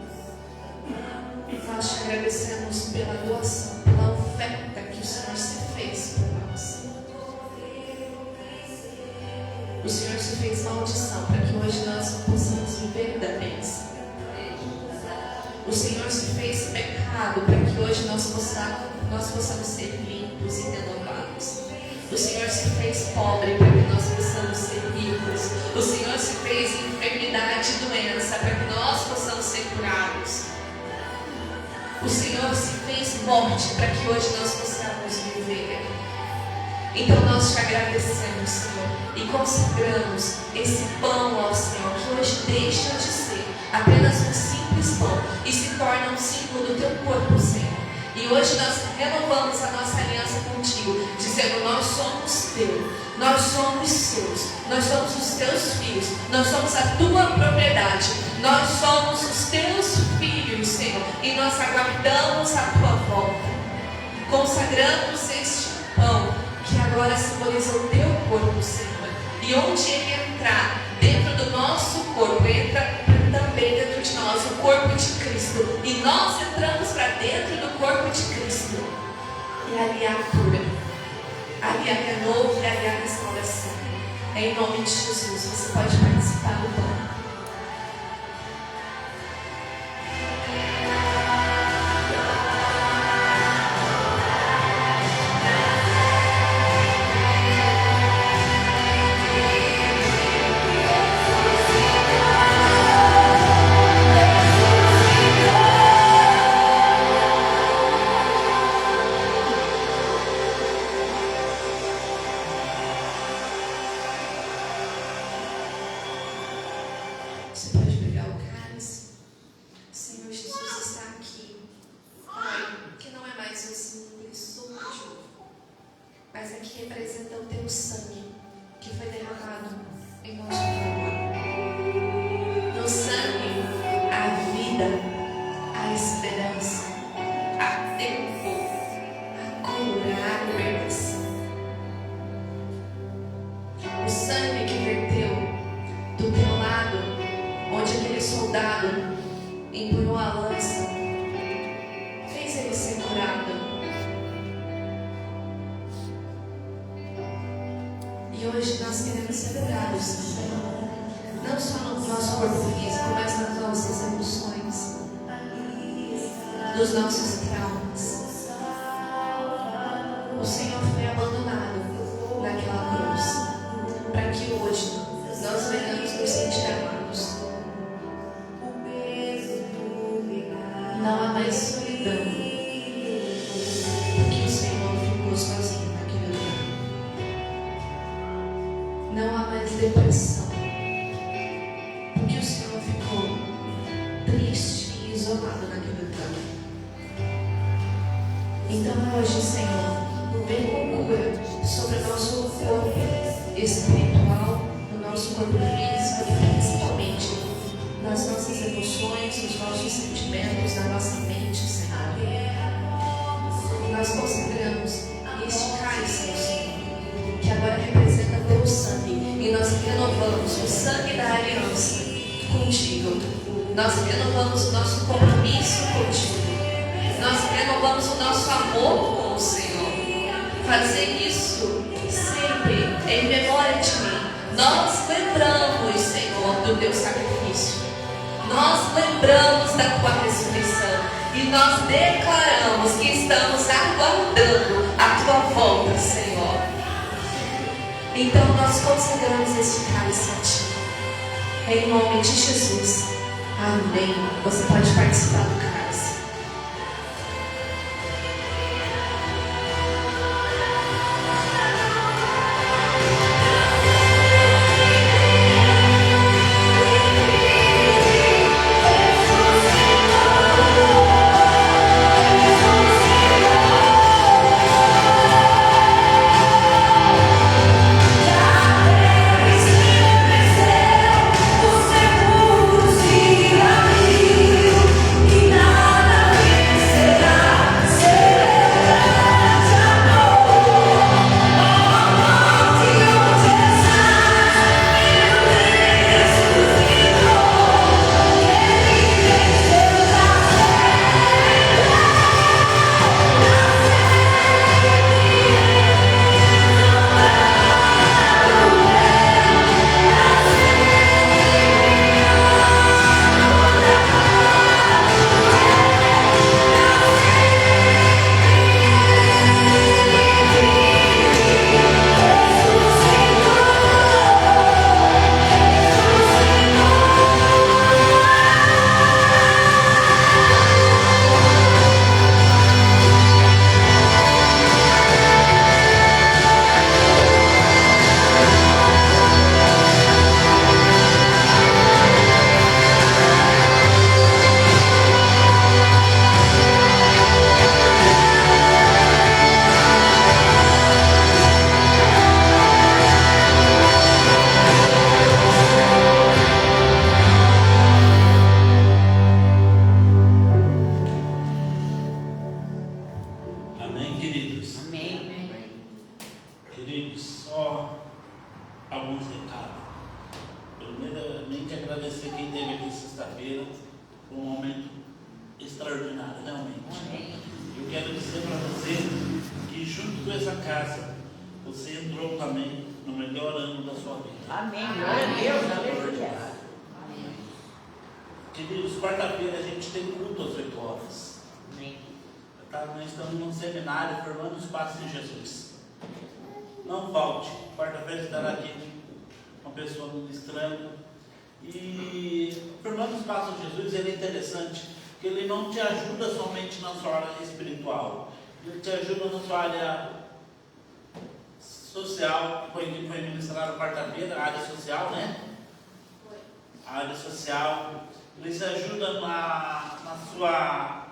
Nós te agradecemos pela doação, pela oferta que o Senhor se fez por nós. O Senhor se fez maldição para que hoje nós possamos viver da bênção. O Senhor se fez pecado para que hoje nós possamos ser limpos e renovados. O Senhor se fez pobre para que nós possamos ser ricos. O Senhor se fez enfermidade e doença para que nós possamos ser curados. O Senhor se fez morte para que hoje nós possamos viver. Então nós te agradecemos, Senhor, e consagramos esse pão ao Senhor, que hoje deixa de ser apenas um simples pão e se torna um símbolo do teu corpo, Senhor. E hoje nós renovamos a nossa aliança contigo, dizendo: nós somos teus, nós somos seus, nós somos os teus filhos, nós somos a tua propriedade, nós somos os teus filhos, Senhor, e nós aguardamos a tua volta. Consagramos este pão, que agora simboliza o teu corpo, Senhor. E onde ele entrar dentro do nosso corpo, entra também dentro de nós o corpo de Cristo. E nós entramos para dentro do corpo de Cristo. E ali há cura, ali há renovo e ali há restauração. Em nome de Jesus, você pode participar do pão. Você pode pegar o cálice. O Senhor Jesus está aqui. Pai, que não é mais um simples suco de uva, mas aqui representa o teu sangue que foi derramado em nosso favor. No sangue há vida, há esperança, há tempo, há cura, há libertação. O sangue que verteu do teu lado, onde aquele soldado empunhou a lança, fez ele ser curado. E hoje nós queremos ser curados, Senhor, não só no nosso corpo físico, mas nas nossas emoções, nos nossos traumas. O Senhor foi abandonado naquela cruz, para que hoje nós venhamos nos sentir amados. Não há mais solidão, porque o Senhor ficou sozinho naquele lugar. Não há mais depressão, porque o Senhor ficou triste e isolado naquele lugar. Então hoje, Senhor, vem com cura sobre o nosso corpo espiritual, no nosso corpo físico e principalmente nas nossas emoções, nos nossos sentimentos, na nossa mente, Senhor. Nós consagramos este cálice ao Senhor, que agora representa teu sangue, e nós renovamos o sangue da aliança contigo. Nós renovamos o nosso compromisso contigo. Nós renovamos o nosso amor com o Senhor. Fazer isso sempre em memória de mim. Nós lembramos, Senhor, do teu sacrifício. Nós lembramos da tua ressurreição. E nós declaramos que estamos aguardando a tua volta, Senhor. Então nós consagramos esse cálice a ti. Em nome de Jesus. Amém. Você pode participar do cálice. queridos? Amém. Queridos, só alguns recados. Primeiramente, agradecer quem esteve aqui sexta-feira. Foi um momento extraordinário, realmente. Amém. Eu quero dizer para você que, junto com essa casa, você entrou também no melhor ano da sua vida. Amém. Glória a Deus. Aleluia. Queridos, quarta-feira a gente tem culto às 8 horas. Amém. Nós estamos num seminário formando os passos em Jesus. Não falte. Quarta-feira estará aqui uma pessoa ministrando. E formando os passos de Jesus, ele é interessante, que ele não te ajuda somente na sua área espiritual. Ele te ajuda na sua área social, que foi ministrado quarta-feira, a área social, né? A área social. Ele te ajuda na sua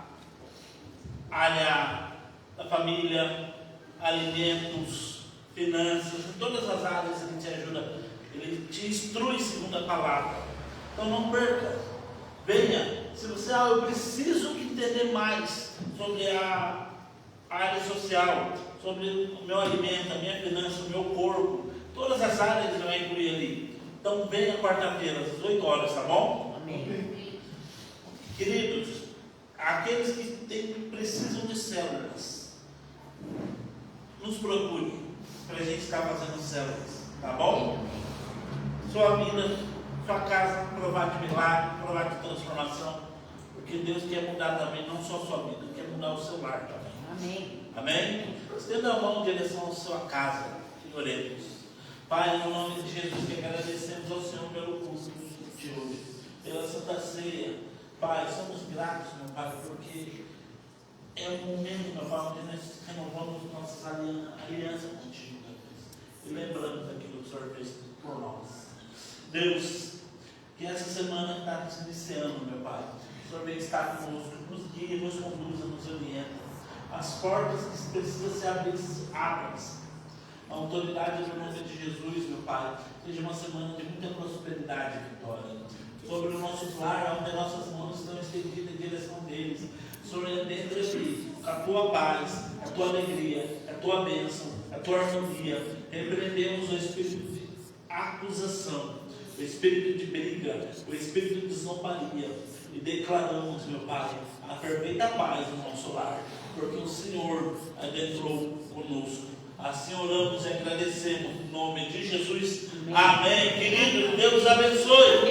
área da família, alimentos, finanças, em todas as áreas ele te ajuda, ele te instrui segundo a palavra. Então não perca, venha. Se você, eu preciso entender mais sobre a área social, sobre o meu alimento, a minha finança, o meu corpo, todas as áreas ele vai incluir ali. Então venha quarta-feira, às 8 horas, tá bom? Amém. Queridos, aqueles que precisam de células, nos procure para a gente estar fazendo células, tá bom? Sua vida, sua casa, provar de milagre, provar de transformação, porque Deus quer mudar também, não só a sua vida, quer mudar o seu lar também. Amém. Amém? Estenda a mão em direção à sua casa e oremos. Pai, no nome de Jesus, que agradecemos ao Senhor pelo culto de hoje, pela Santa Ceia. Pai, somos gratos, meu Pai, porque é um momento, meu Pai, onde nós renovamos nossas alianças contigo, meu Deus, e lembramos daquilo que o Senhor fez por nós. Deus, que essa semana está nos iniciando, meu Pai, o Senhor vem estar conosco, nos guia, nos conduza, nos orienta. As portas que precisam ser abridas, abram-se. A autoridade do nome de Jesus, meu Pai, seja uma semana de muita prosperidade e vitória. Sobre o nosso lar, onde nossas mãos estão estendidas em direção deles. Senhor, dentro de a tua paz, a tua alegria, a tua bênção, a tua harmonia. Repreendemos o espírito de acusação, o espírito de briga, o espírito de zombaria. E declaramos, meu Pai, a perfeita paz no nosso lar, porque o Senhor adentrou conosco. Assim oramos e agradecemos em nome de Jesus. Amém. Querido, Deus abençoe.